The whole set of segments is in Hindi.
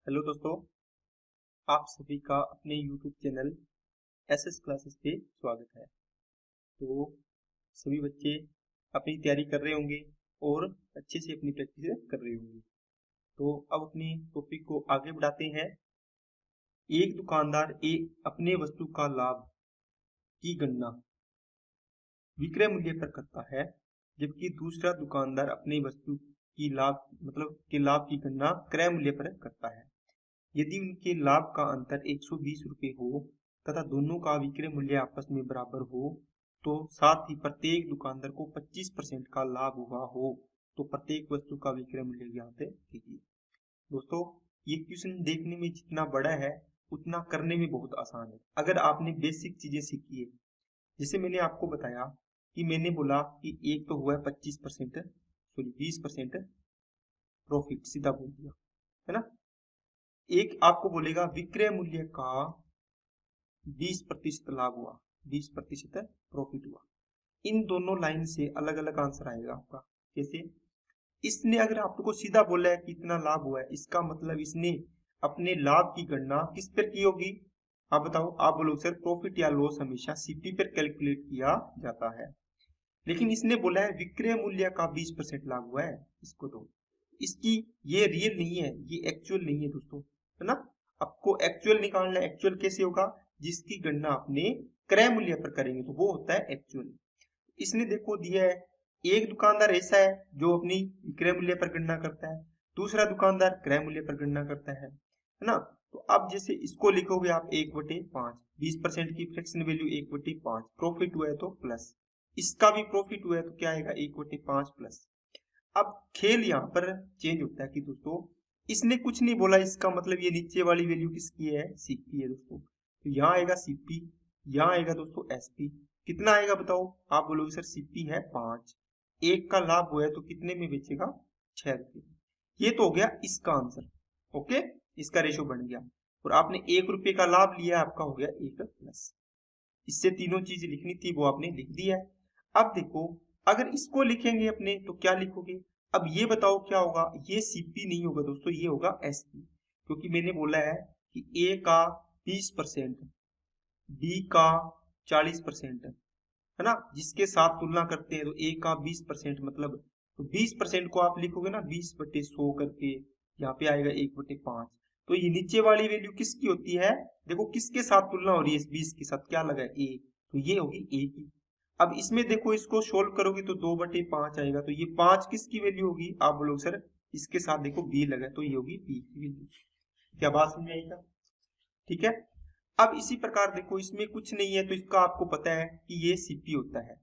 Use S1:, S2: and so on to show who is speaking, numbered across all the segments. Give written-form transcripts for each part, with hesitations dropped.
S1: हेलो दोस्तों, आप सभी का अपने YouTube चैनल एसएस क्लासेस पे स्वागत है। तो सभी बच्चे अपनी तैयारी कर रहे होंगे और अच्छे से अपनी प्रैक्टिस कर रहे होंगे। तो अब अपने टॉपिक को आगे बढ़ाते हैं। एक दुकानदार अपने वस्तु का लाभ की गणना विक्रय मूल्य पर करता है, जबकि दूसरा दुकानदार अपने वस्तु की लाभ की गणना क्रय मूल्य पर करता है। यदि उनके लाभ का अंतर 120 रुपये हो तथा दोनों का विक्रय मूल्य आपस में बराबर हो, तो साथ ही प्रत्येक दुकानदार को 25% का लाभ हुआ हो, तो प्रत्येक वस्तु का विक्रय मूल्य ज्ञात कीजिए। दोस्तों, ये क्वेश्चन देखने में जितना बड़ा है उतना करने में बहुत आसान है। अगर आपने बेसिक चीजें सीखी है, जैसे मैंने आपको बताया कि मैंने बोला कि एक तो हुआ है 20% प्रॉफिट, सीधा बोल दिया है ना। एक आपको बोलेगा विक्रय मूल्य का 20% लाभ हुआ, 20% प्रॉफिट हुआ। इन दोनों लाइन से अलग अलग आंसर आएगा आपका। जैसे इसने अगर आपको सीधा बोला है कि इतना लाभ हुआ है, इसका मतलब इसने अपने लाभ की गणना किस पर की होगी? आप बताओ। आप बोलोगे सर प्रॉफिट या लॉस हमेशा सीपी पर कैलकुलेट किया जाता है, लेकिन इसने बोला है विक्रय मूल्य का 20% लाभ हुआ है। इसको तो इसकी ये रियल नहीं है, ये एक्चुअल नहीं है दोस्तों, है ना। आपको एक्चुअल निकालना है। एक्चुअल कैसे होगा? जिसकी गणना अपने क्रय मूल्य पर करेंगे तो वो होता है एक्चुअल। इसने देखो दिया है, एक दुकानदार ऐसा है जो अपनी विक्रय मूल्य पर गणना करता है, दूसरा दुकानदार क्रय मूल्य पर गणना करता है ना। तो अब जैसे इसको लिखोगे आप 1/5, 20% की फ्रैक्शन वैल्यू 1/5, प्रॉफिट हुआ है तो प्लस, इसका भी प्रॉफिट हुआ है तो क्या आएगा 1/5 प्लस। अब खेल यहाँ पर चेंज होता है कि दोस्तों इसने कुछ नहीं बोला, इसका मतलब ये नीचे वाली वैल्यू किसकी है? सीपी है दोस्तों। तो यहाँ आएगा सीपी, यहाँ आएगा दोस्तों एसपी। कितना आएगा बताओ? आप बोलोगे सर सीपी है 5, एक का लाभ हुआ है तो कितने में बेचेगा? 6 रुपये। ये तो हो गया इसका आंसर। ओके, इसका रेशो बन गया। और आपने 1 रुपये का लाभ लिया, आपका हो गया 1 प्लस। इससे तीनों चीज लिखनी थी वो आपने लिख दी है। अब देखो अगर इसको लिखेंगे अपने तो क्या लिखोगे? अब ये बताओ क्या होगा? ये सीपी नहीं होगा दोस्तों, ये होगा एसपी, क्योंकि मैंने बोला है कि ए का 20%, बी का 40%, है ना। जिसके साथ तुलना करते हैं तो ए का 20% मतलब, तो 20% को आप लिखोगे ना 20/100 करके, यहाँ पे आएगा 1/5। तो ये नीचे वाली वैल्यू किसकी होती है? देखो किसके साथ तुलना हो रही है? इस 20 के साथ क्या लगा है? ए, तो ये होगी ए की। अब इसमें देखो इसको सोल्व करोगे तो 2/5 आएगा, तो ये 5 किसकी वैल्यू होगी? आप बोलोगे सर इसके साथ देखो बी लगा है तो ये होगी बी की वैल्यू। क्या बात समझ आएगा? ठीक है। अब इसी प्रकार देखो इसमें कुछ नहीं है तो इसका आपको पता है कि ये सीपी होता है।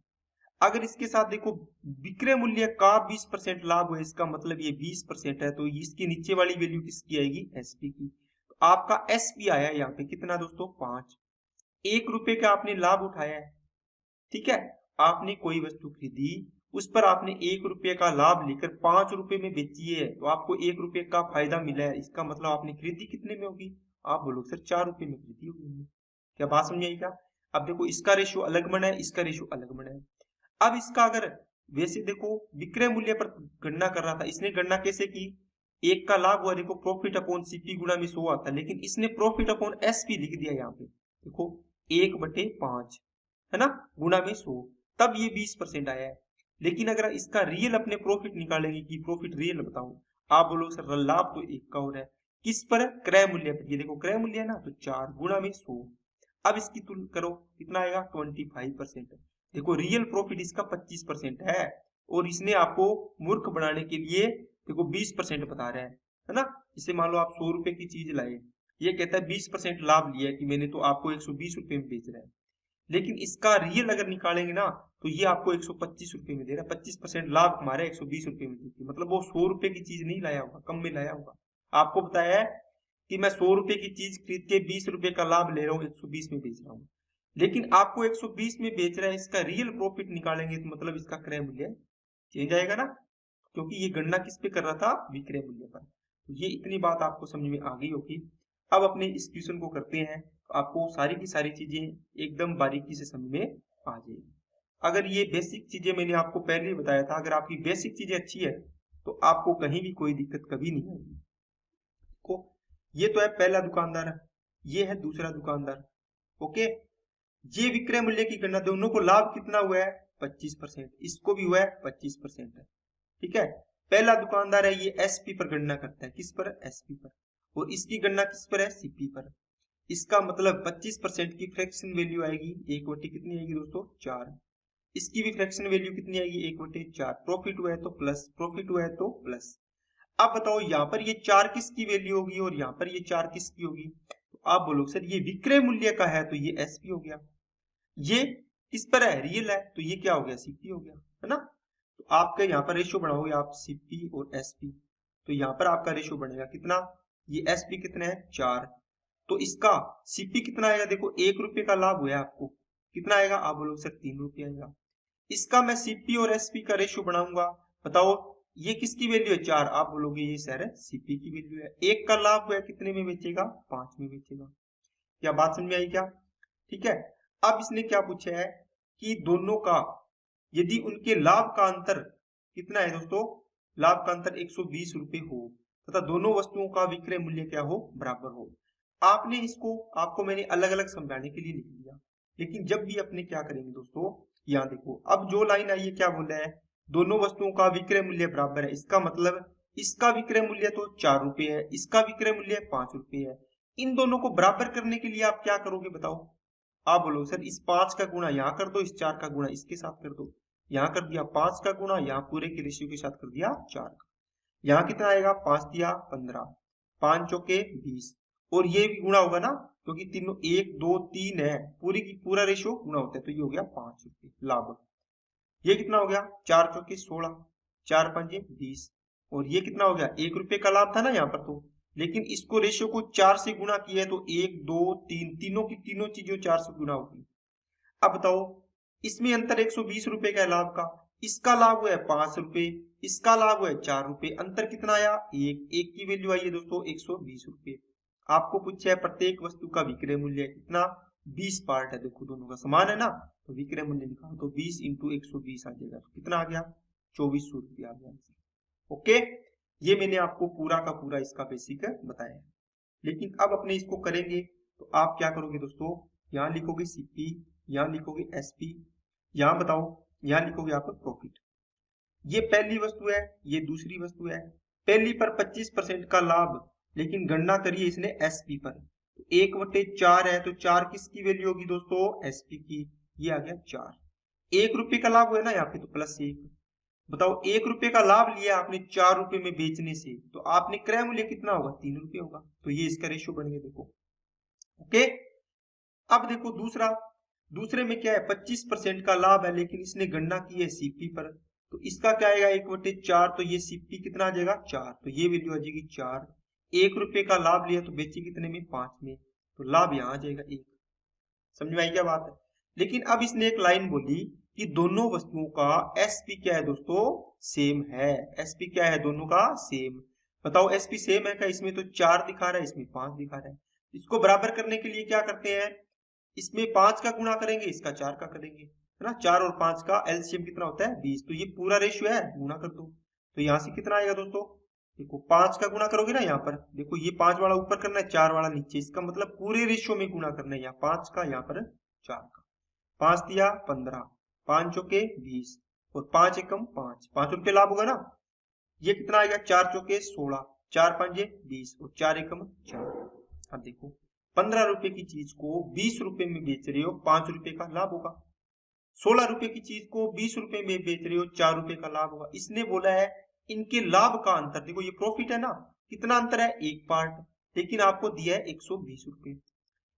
S1: अगर इसके साथ देखो विक्रय मूल्य का 20% लाभ है, इसका मतलब ये 20% है, तो इसकी नीचे वाली वैल्यू किसकी आएगी? एसपी की। तो आपका एसपी आया यहाँ पे कितना दोस्तों? 5। 1 रुपए का आपने लाभ उठाया है, ठीक है। आपने कोई वस्तु खरीदी, उस पर आपने 1 रुपये का लाभ लेकर 5 रुपए में बेची है, तो आपको 1 रुपये का फायदा मिला है। इसका मतलब आपने खरीदी कितने में होगी? आप बोलोगे सर 4 रुपए में खरीदी होगी। क्या बात समझ आएगा? अब देखो इसका रेशियो अलग बना है, इसका रेशियो अलग बना है। अब इसका अगर वैसे देखो विक्रय मूल्य पर गणना कर रहा था, इसने गणना कैसे की? एक का लाभ हुआ, देखो प्रॉफिट अपॉन सीपी गुणा में 100 आता है, लेकिन इसने प्रॉफिट अपॉन एसपी लिख दिया यहाँ पे। देखो 1/5 है ना, गुणा में 100, तब ये 20% आया है। लेकिन अगर इसका रियल अपने प्रॉफिट निकालेंगे कि प्रॉफिट रियल बताओ, आप बोलो सर लाभ तो 1 का हो रहा है, किस पर? क्रय मूल्य पर। ये देखो क्रय मूल्य है ना, तो 4 गुणा में 100। अब इसकी तुलना करो कितना आएगा? 25%। देखो रियल प्रॉफिट इसका 25% है, और इसने आपको मूर्ख बनाने के लिए देखो 20% बता रहा है ना। इसे मान लो आप 100 रुपए की चीज लाए, ये कहता है 20% लाभ लिया कि मैंने, तो आपको 120 रुपए में बेच रहा है। लेकिन इसका रियल अगर निकालेंगे ना तो ये आपको 125 रुपए में दे रहा है। 25% लाभ हमारा 120 रुपए में देती है, मतलब वो 100 रुपए की चीज नहीं लाया होगा, कम में लाया होगा। आपको बताया है कि मैं 100 रुपए की चीज खरीद के 20 रुपए का लाभ ले रहा हूँ, 120 में बेच रहा हूँ, लेकिन आपको 120 में बेच रहा है। इसका रियल प्रॉफिट निकालेंगे तो मतलब इसका क्रय मूल्य चेंज आएगा ना, क्योंकि ये गणना किस पे कर रहा था? विक्रय मूल्य पर। तो ये इतनी बात आपको समझ में आ गई होगी। अब अपने इस क्वेश्चन को करते हैं, तो आपको सारी की सारी चीजें एकदम बारीकी से समझ में आ जाएगी। अगर ये बेसिक चीजें मैंने आपको पहले ही बताया था, अगर आपकी बेसिक चीजें अच्छी है तो आपको कहीं भी कोई दिक्कत कभी नहीं आएगी। को ये तो है पहला दुकानदार, ये है दूसरा दुकानदार। ओके, ये विक्रय मूल्य की गणना, दोनों को लाभ कितना हुआ है 25%, इसको भी हुआ है 25% है। ठीक है, पहला दुकानदार है ये एसपी पर गणना करता है, किस पर, एसपी पर, और इसकी गणना किस पर है, सीपी पर। इसका मतलब 25% की फ्रैक्शन वैल्यू आएगी 1/, कितनी आएगी दोस्तों, 4। इसकी भी फ्रैक्शन वैल्यू कितनी आएगी, 1/4। प्रॉफिट हुआ है तो प्लस, प्रॉफिट हुआ है तो प्लस। अब बताओ यहाँ पर ये 4 किसकी वैल्यू होगी और यहाँ पर ये 4 किसकी होगी, तो आप बोलोगे सर ये विक्रय मूल्य का है तो ये एसपी हो गया, ये किस पर है, रियल है, तो ये क्या हो गया, सीपी हो गया, है ना। तो आपका यहाँ पर रेशियो बनाओगे आप सीपी और एसपी, तो यहाँ पर आपका रेशियो बनेगा कितना, ये एसपी कितना है 4, तो इसका सीपी कितना आएगा, देखो 1 रुपये का लाभ हुआ आपको, कितना आएगा, आप बोलोगे सर 3 रुपये आएगा। इसका मैं सीपी और एसपी का रेशियो बनाऊंगा, बताओ ये किसकी वैल्यू है 4, आप बोलोगे ये सर है सीपी की वैल्यू है। एक का लाभ हुआ कितने में बेचेगा, 5 में बेचेगा। क्या बात समझ में आई क्या, ठीक है। अब इसने क्या पूछा है कि दोनों का यदि उनके लाभ का अंतर कितना है दोस्तों, लाभ का अंतर 120 रुपए हो तथा दोनों वस्तुओं का विक्रय मूल्य क्या हो, बराबर हो। आपने इसको, आपको मैंने अलग अलग समझाने के लिए लिख दिया, लेकिन जब भी अपने क्या करेंगे दोस्तों, यहाँ देखो अब जो लाइन आई है क्या बोल रहा है, दोनों वस्तुओं का विक्रय मूल्य बराबर है, इसका मतलब इसका विक्रय मूल्य तो 4 रुपए है, इसका विक्रय मूल्य 5 रुपए है। इन दोनों को बराबर करने के लिए आप क्या करोगे बताओ, आप बोलो सर इस 5 का गुणा यहाँ कर दो, इस 4 का गुणा इसके साथ कर दो, यहाँ कर दिया 5 का गुणा, यहाँ पूरे के रेशियो के साथ कर दिया 4 का, यहाँ कितना आएगा, 5 दिया 15, 5 चौके 20, और ये भी गुणा होगा ना क्योंकि तीनों 1 2 3 है, पूरी की पूरा रेशियो गुणा होता है, तो ये हो गया 5 रुपये लाभ। ये कितना हो गया, 4 चौके 16, 4 पंजे 20, और ये कितना हो गया, 1 रुपये का लाभ था ना यहाँ पर, तो लेकिन इसको रेशियो को 4 से गुणा किया है तो 1 2 3, तीनों की तीनों चीजों 4 से गुणा होगी। अब बताओ इसमें अंतर 120 रुपए का है लाभ का, इसका लाभ हुआ है 5 रुपए, इसका लाभ हुआ है 4 रुपए, अंतर कितना आया, एक की वैल्यू आई है दोस्तों 120 रुपए। आपको पूछा है प्रत्येक वस्तु का विक्रय मूल्य कितना, 20 पार्ट है, देखो दोनों का समान है ना, तो विक्रय मूल्य निकालो तो 20 इंटू 120 आ जाएगा, कितना आ गया, 2400 रुपया आ गया। ओके, ये मैंने आपको पूरा का पूरा इसका बेसिक बताया है। लेकिन अब अपने इसको करेंगे तो आप क्या करोगे दोस्तों, यहाँ लिखोगे सीपी, यहाँ लिखोगे एसपी, यहाँ बताओ यहाँ लिखोगे आप प्रॉफिट। ये पहली वस्तु है, ये दूसरी वस्तु है, पहली पर 25% का लाभ, लेकिन गणना करिए इसने एसपी पर, तो 1/4 है, तो 4 किसकी वैल्यू होगी दोस्तों, एसपी की, ये आ गया 4। 1 रुपये का लाभ हुआ ना यहाँ पे, तो +1। बताओ 1 रुपये का लाभ लिया आपने 4 रुपये में बेचने से, तो आपने क्रय मूल्य कितना होगा, 3 रुपये होगा, तो ये इसका रेशियो बन गया देखो। ओके, अब देखो दूसरे में क्या है, 25% का लाभ है, लेकिन इसने गणना की है सीपी पर, तो इसका क्या आएगा 1/4, तो ये सीपी कितना आ जाएगा 4, तो ये वैल्यू आ जाएगी 4। 1 रुपये का लाभ लिया तो बेची कितने में, 5 में, तो लाभ यहाँ आ जाएगा 1। समझ में आई क्या बात है। लेकिन अब इसने एक लाइन बोली कि दोनों वस्तुओं का एसपी क्या है दोस्तों, सेम है। एसपी क्या है, दोनों का सेम। बताओ एसपी सेम है क्या, इसमें तो 4 दिखा रहा है, इसमें 5 दिखा रहा है। इसको बराबर करने के लिए क्या करते हैं, इसमें 5 का गुणा करेंगे, इसका 4 का करेंगे, है ना। 4 और 5 का एलसीएम कितना होता है 20, तो ये पूरा रेशियो है, गुणा कर दो, तो यहाँ से कितना आएगा दोस्तों, देखो 5 का गुणा करोगे ना, यहाँ पर देखो ये 5 वाला ऊपर करना है, 4 वाला नीचे, इसका मतलब पूरे रेशियो में गुणा करना है, यहाँ 5 का, यहाँ पर 4 का। 5 दिया 15, 5 चौके 20, और 5 एकम 5, 5 रुपये लाभ होगा ना। ये कितना आएगा, 4 चौके 16, 4 पंजे 20, और 4 एकम 4। अब देखो 15 रुपए की चीज को 20 रुपए में बेच रहे हो, 5 रुपए का लाभ होगा। 16 रुपए की चीज को 20 रुपए में बेच रहे हो, 4 रुपए का लाभ होगा। इसने बोला है इनके लाभ का अंतर, देखो ये प्रॉफिट है ना, कितना अंतर है, 1 पार्ट, लेकिन आपको दिया है 120 रुपए,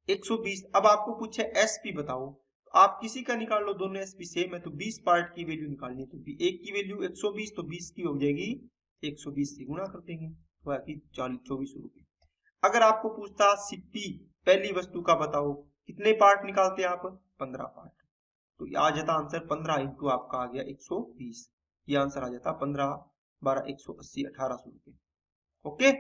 S1: 120। अब आपको पूछे एसपी बताओ, तो आप किसी का निकाल लो, दोनों एसपी सेम है, तो 20 पार्ट की वैल्यू निकालनी है, तो एक की वैल्यू 120, तो 20 की हो जाएगी 120 से गुणा कर देंगे, तो आएगी 2400 रुपए। अगर आपको पूछता सीपी पहली वस्तु का बताओ, कितने पार्ट निकालते हैं आप, 15 पार्ट, तो आ जाता आंसर 15 इंटू आपका आ गया 120, ये आंसर आ जाता 15 12 180 1800 रुपए। ओके,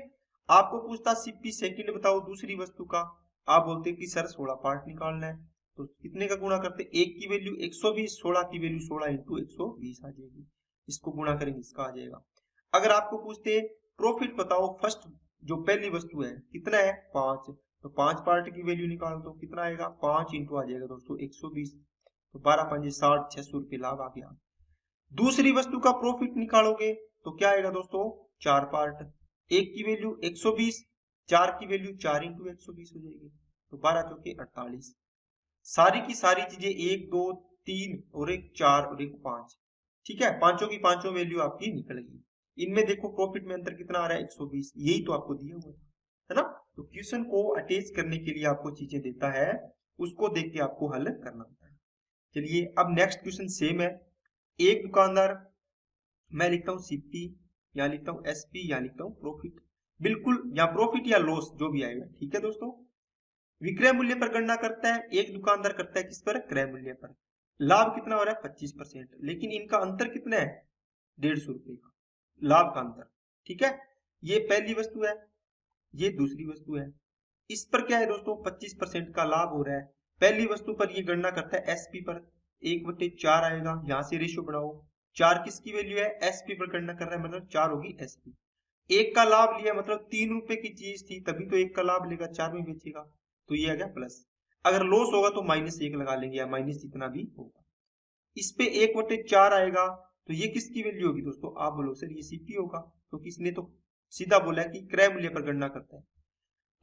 S1: आपको पूछता सीपी सेकंड बताओ दूसरी वस्तु का, आप बोलते कि सर 16 पार्ट निकालना है, तो कितने का गुणा करते, एक की वैल्यू 120, 16 की वैल्यू 16 इंटू 120 आ जाएगी, इसको गुणा करेंगे, इसका आ जाएगा। अगर आपको पूछते प्रॉफिट बताओ फर्स्ट जो पहली वस्तु है कितना है 5, तो 5 पार्ट की वैल्यू निकाल दो, कितना आएगा 5 इंटू आ जाएगा दोस्तों 120, तो 12 5 60, 600 रुपये लाभ आ गया। दूसरी वस्तु का प्रॉफिट निकालोगे तो क्या आएगा दोस्तों 4 पार्ट, एक की वैल्यू 120, 4 की वैल्यू 4 इंटू 120 हो जाएगी, तो 12 चौके 48। सारी की सारी चीजें 1 2 3 और एक 4 और एक 5, ठीक है, पांचों की पांचों वैल्यू आपकी निकल गई। इनमें देखो प्रॉफिट में अंतर कितना आ रहा है 120, यही तो आपको दिया हुआ है ना। तो क्वेश्चन को अटैच करने के लिए आपको चीजें देता है, उसको देख के आपको हल करना होता है। चलिए अब नेक्स्ट क्वेश्चन सेम है। एक दुकानदार, मैं लिखता हूं सीपी, यहाँ लिखता हूं एसपी, यहाँ लिखता हूं प्रॉफिट, बिल्कुल या प्रॉफिट या लॉस जो भी आएगा, ठीक है दोस्तों। विक्रय मूल्य पर गणना करता है, एक दुकानदार करता है किस पर, क्रय मूल्य पर। लाभ कितना हो रहा है 25%, लेकिन इनका अंतर कितना है 150 रुपए का लाभ का अंतर, ठीक है। ये पहली वस्तु है, ये दूसरी वस्तु है, इस पर क्या है दोस्तों 25% का लाभ हो रहा है। पहली वस्तु पर ये गणना करता है एसपी पर, 1/4 आएगा, यहां से रेशियो बढ़ाओ, 4 किसकी वैल्यू है एसपी पर गणना कर रहा है, मतलब 4 होगी एसपी। एक का लाभ लिया मतलब 3 रुपए की चीज थी, तभी तो एक का लाभ लेगा, 4 में बेचेगा, तो ये आ गया प्लस। अगर लॉस होगा तो -1 लगा लेंगे, या माइनस जितना भी होगा। इस पे 1/4 आएगा, तो ये किसकी वैल्यू होगी दोस्तों, आप बोलो सर ये सीपी होगा, तो किसने तो सीधा बोला है कि क्रय मूल्य पर गणना करता है।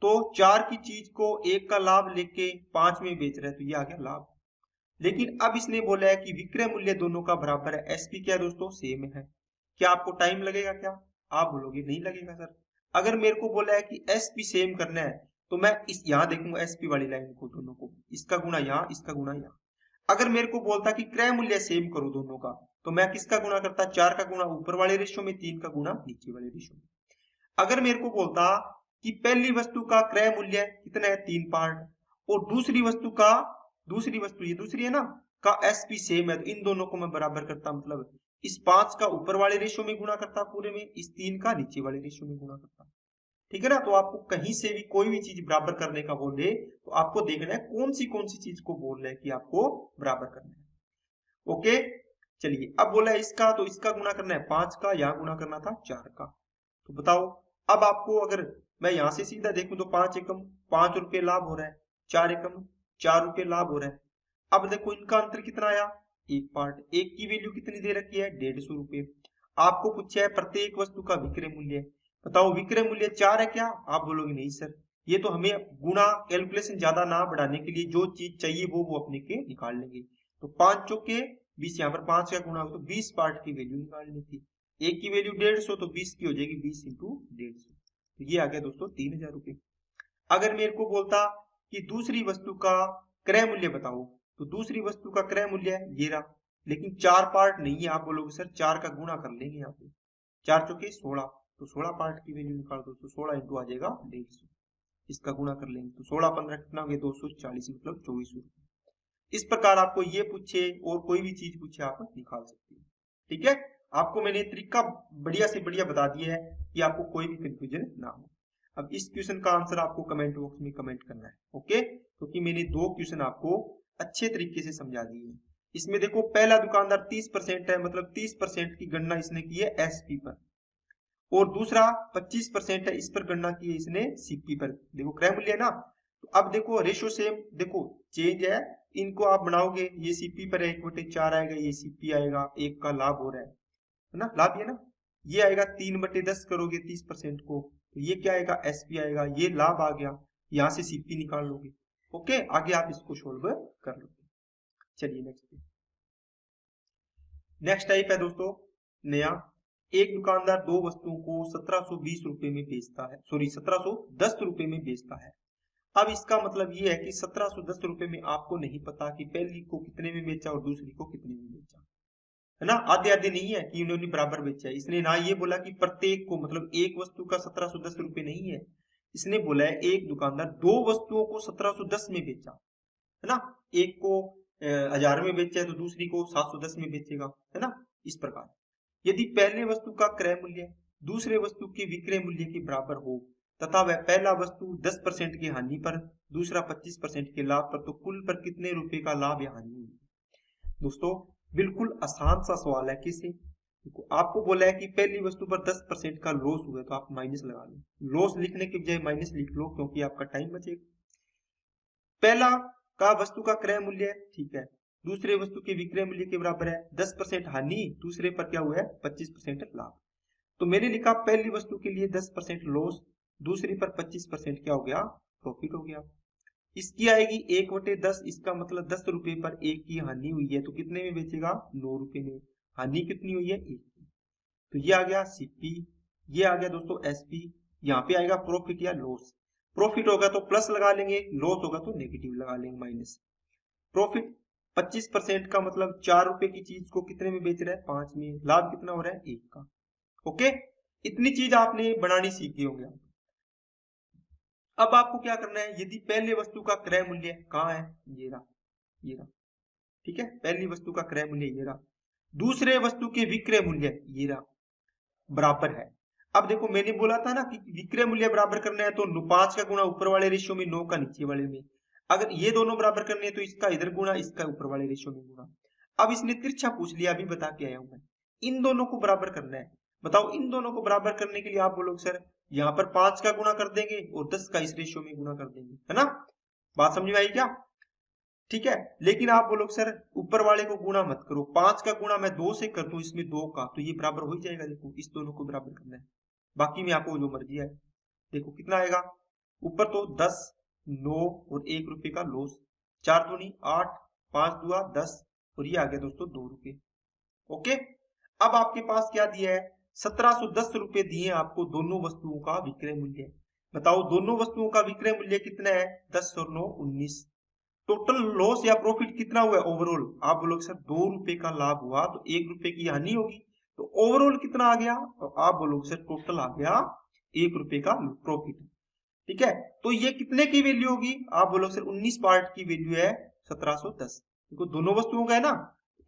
S1: तो 4 की चीज को 1 का लाभ लेके 5 में बेच रहा है, तो ये आ गया लाभ। लेकिन अब इसने बोला है कि विक्रय मूल्य दोनों का बराबर है, एसपी क्या दोस्तों सेम है। क्या आपको टाइम लगेगा क्या, आप बोलोगे नहीं लगेगा सर। अगर मेरे को बोला है कि एसपी सेम करना है, तो मैं इस यहां देखूंगा एसपी वाली लाइन को, दोनों को, इसका गुणा यहाँ, इसका गुणा यहाँ। अगर मेरे को बोलता कि क्रय मूल्य सेम करो दोनों का, तो मैं किसका गुणा करता, 4 का गुणा ऊपर वाले रेशियो में, 3 का गुणा नीचे वाले रेशियो में। अगर मेरे को बोलता कि पहली वस्तु का क्रय मूल्य कितना है 3 पार्ट, और दूसरी वस्तु का, दूसरी वस्तु ये दूसरी है ना, का एसपी सेम है, तो इन दोनों को मैं बराबर करता, मतलब इस 5 का ऊपर वाले रेशियो में गुणा करता पूरे में, इस 3 का नीचे वाले रेशियो में गुणा करता, ठीक है ना। तो आपको कहीं से भी कोई भी चीज बराबर करने का बोले, तो आपको देखना है कौन सी चीज को बोल रहे हैं कि आपको बराबर करना है। ओके, चलिए अब बोला है इसका, तो इसका गुणा करना है 5 का, यहाँ गुणा करना था 4 का। तो बताओ अब आपको, अगर मैं यहां से सीधा देखूं तो 5 एकम 5 रुपए लाभ हो रहा है, 4 एकम 4 रुपए लाभ हो रहा है। अब देखो इनका अंतर कितना आया, एक पार्ट, एक की वैल्यू कितनी दे रखी है 150 रुपए। आपको पूछा है प्रत्येक वस्तु का विक्रय मूल्य, बताओ विक्रय मूल्य 4 है क्या, आप बोलोगे नहीं सर, ये तो हमें गुणा कैलकुलेशन ज्यादा ना बढ़ाने के लिए जो चीज चाहिए वो अपने के निकाल लेंगे। तो 5 चौके 20, यहाँ पर 5 का गुणा हो तो 20 पार्ट की वैल्यू निकालनी थी, एक की वैल्यू 150, तो 20 की हो जाएगी 20 इंटू 150, तो ये आ गया दोस्तों 3000 रुपए। अगर मेरे को बोलता कि दूसरी वस्तु का क्रय मूल्य बताओ, तो दूसरी वस्तु का क्रय मूल्य ये रहा, लेकिन 4 पार्ट नहीं है, आप बोलोगे सर 4 का गुणा कर लेंगे, यहाँ पे 4 चौके 16, तो 16 पार्ट की वैल्यू निकाल दो, तो 16 इंटू आ जाएगा 150, इसका गुणा कर लेंगे, तो 16 15 कितना हो गया 240, मतलब 24 रुपए। इस प्रकार आपको ये पूछे और कोई भी चीज पूछे आप निकाल सकते हैं, ठीक है। आपको मैंने तरीका बढ़िया से बढ़िया बता दिया है कि आपको कोई भी कंफ्यूजन ना हो। अब इस क्वेश्चन का आंसर आपको कमेंट बॉक्स में कमेंट करना है, ओके, क्योंकि मैंने 2 क्वेश्चन आपको अच्छे तरीके से समझा दिए हैं। इसमें देखो पहला दुकानदार 30% है, मतलब 30% की गणना इसने की है एसपी पर, और दूसरा 25% है, इस पर गणना की है इसने सीपी पर। देखो क्रय मूल्य है ना, तो अब देखो रेशियो सेम, देखो चेंज है, इनको आप बनाओगे, ये सीपी पर 1/4 आएगा, ये सीपी आएगा, एक का लाभ हो रहा है ना, लाभ ये ना, ये आएगा 3/10 करोगे 30% को, तो ये क्या आएगा एसपी आएगा, ये लाभ आ गया, यहां से सीपी निकाल लोगे, ओके, आगे आप इसको सोल्व कर लोगे। चलिए नेक्स्ट टाइप है दोस्तों नया। एक दुकानदार 2 वस्तुओं को 1720 रुपए में बेचता है, सॉरी 1710 रुपए में बेचता है। अब इसका मतलब ये है कि 1710 रुपए में आपको नहीं पता कि पहली को कितने में बेचा और दूसरी को कितने में बेचा, है ना, आधे आधे नहीं है कि उन्होंने बराबर बेचा है। इसने ना ये बोला कि प्रत्येक को, मतलब एक वस्तु का 1710 रुपए नहीं है, इसने बोला है एक दुकानदार 2 वस्तुओं को 1710 में बेचा, है ना, एक को 1000 में बेचा है तो दूसरी को 710 में बेचेगा, है ना। इस प्रकार यदि पहले वस्तु का क्रय मूल्य दूसरे वस्तु के विक्रय मूल्य के बराबर हो तथा वह पहला वस्तु 10% की हानि पर, दूसरा 25% के लाभ पर, तो कुल पर कितने रुपए का लाभ या हानि हुई। दोस्तों बिल्कुल आसान सा सवाल है, किसे देखो आपको बोला है कि पहली वस्तु पर 10% का लॉस हुआ है, तो आप माइनस लगा लो। लॉस लिखने के बजाय माइनस लिख लो, क्योंकि आपका टाइम बचेगा। पहला का वस्तु का क्रय मूल्य है, ठीक है, दूसरे वस्तु के विक्रय मूल्य के बराबर है। 10% हानि, दूसरे पर क्या हुआ है 25% लाभ। तो मैंने लिखा पहली वस्तु के लिए 10% लॉस, दूसरी पर 25% क्या हो गया प्रॉफिट हो गया। इसकी आएगी 1/10, इसका मतलब 10 रुपए पर एक की हानि हुई है, तो कितने में बेचेगा 9 रुपए में। हानि कितनी हुई है 1। तो ये आ गया सीपी, ये आ गया दोस्तों एसपी। यहाँ पे आएगा प्रॉफिट या लॉस। प्रॉफिट होगा तो प्लस लगा लेंगे, लॉस होगा तो नेगेटिव लगा लेंगे माइनस। प्रॉफिट 25% का मतलब 4 रुपए की चीज को कितने में बेच रहा है 5 में। लाभ कितना हो रहा है 1 का। ओके, इतनी चीज आपने बनानी सीख गए होंगे। अब आपको क्या करना है, यदि पहले वस्तु का क्रय मूल्य कहाँ है, ये रहा, ये रहा, ठीक है, पहली वस्तु का क्रय मूल्य ये रहा, दूसरे वस्तु के विक्रय मूल्य ये रहा, बराबर है। अब देखो मैंने बोला था ना कि विक्रय मूल्य बराबर करना है तो 5 का गुणा ऊपर वाले रेशियो में, 9 का नीचे वाले में। अगर ये दोनों बराबर करने हैं तो इसका इधर गुणा, इसका ऊपर वाले रेशियो में गुणा। अब इसने तिरछा पूछ लिया, अभी बता के आया हूं मैं। इन दोनों को बराबर करना है। बताओ, इन दोनों को बराबर करने के लिए आप बोलोगे सर यहाँ पर 5 का गुणा कर देंगे और 10 का इस रेशियो में गुणा कर देंगे, है ना। बात समझ में आई क्या, ठीक है। लेकिन आप बोलोगे सर ऊपर वाले को गुणा मत करो, 5 का गुणा मैं 2 से कर दूं इसमें 2 का, तो ये बराबर हो ही जाएगा। देखो इस दोनों को बराबर करना है, बाकी में आपको जो मर्जी है। देखो कितना आएगा, ऊपर तो 10, 9 और 1 रुपए का लॉस, 4 दूनी 8, 5 दुआ 10 और ये आ गया दोस्तों 2 रुपए। ओके, अब आपके पास क्या दिया है 1710 रुपए दिए आपको दोनों वस्तुओं का विक्रय मूल्य। बताओ दोनों वस्तुओं का विक्रय मूल्य कितना है 10 और 9 19। टोटल लॉस या प्रॉफिट कितना हुआ ओवरऑल, आप बोलोगे सर 2 रुपए का लाभ हुआ तो 1 रुपए की हानि होगी, तो ओवरऑल कितना आ गया, तो आप बोलोगे सर टोटल आ गया 1 रुपए का प्रॉफिट। ठीक है, तो ये कितने की वैल्यू होगी, आप बोलोगे सर 19 पार्ट की वैल्यू है 1710। देखो दोनों वस्तुओं का है ना,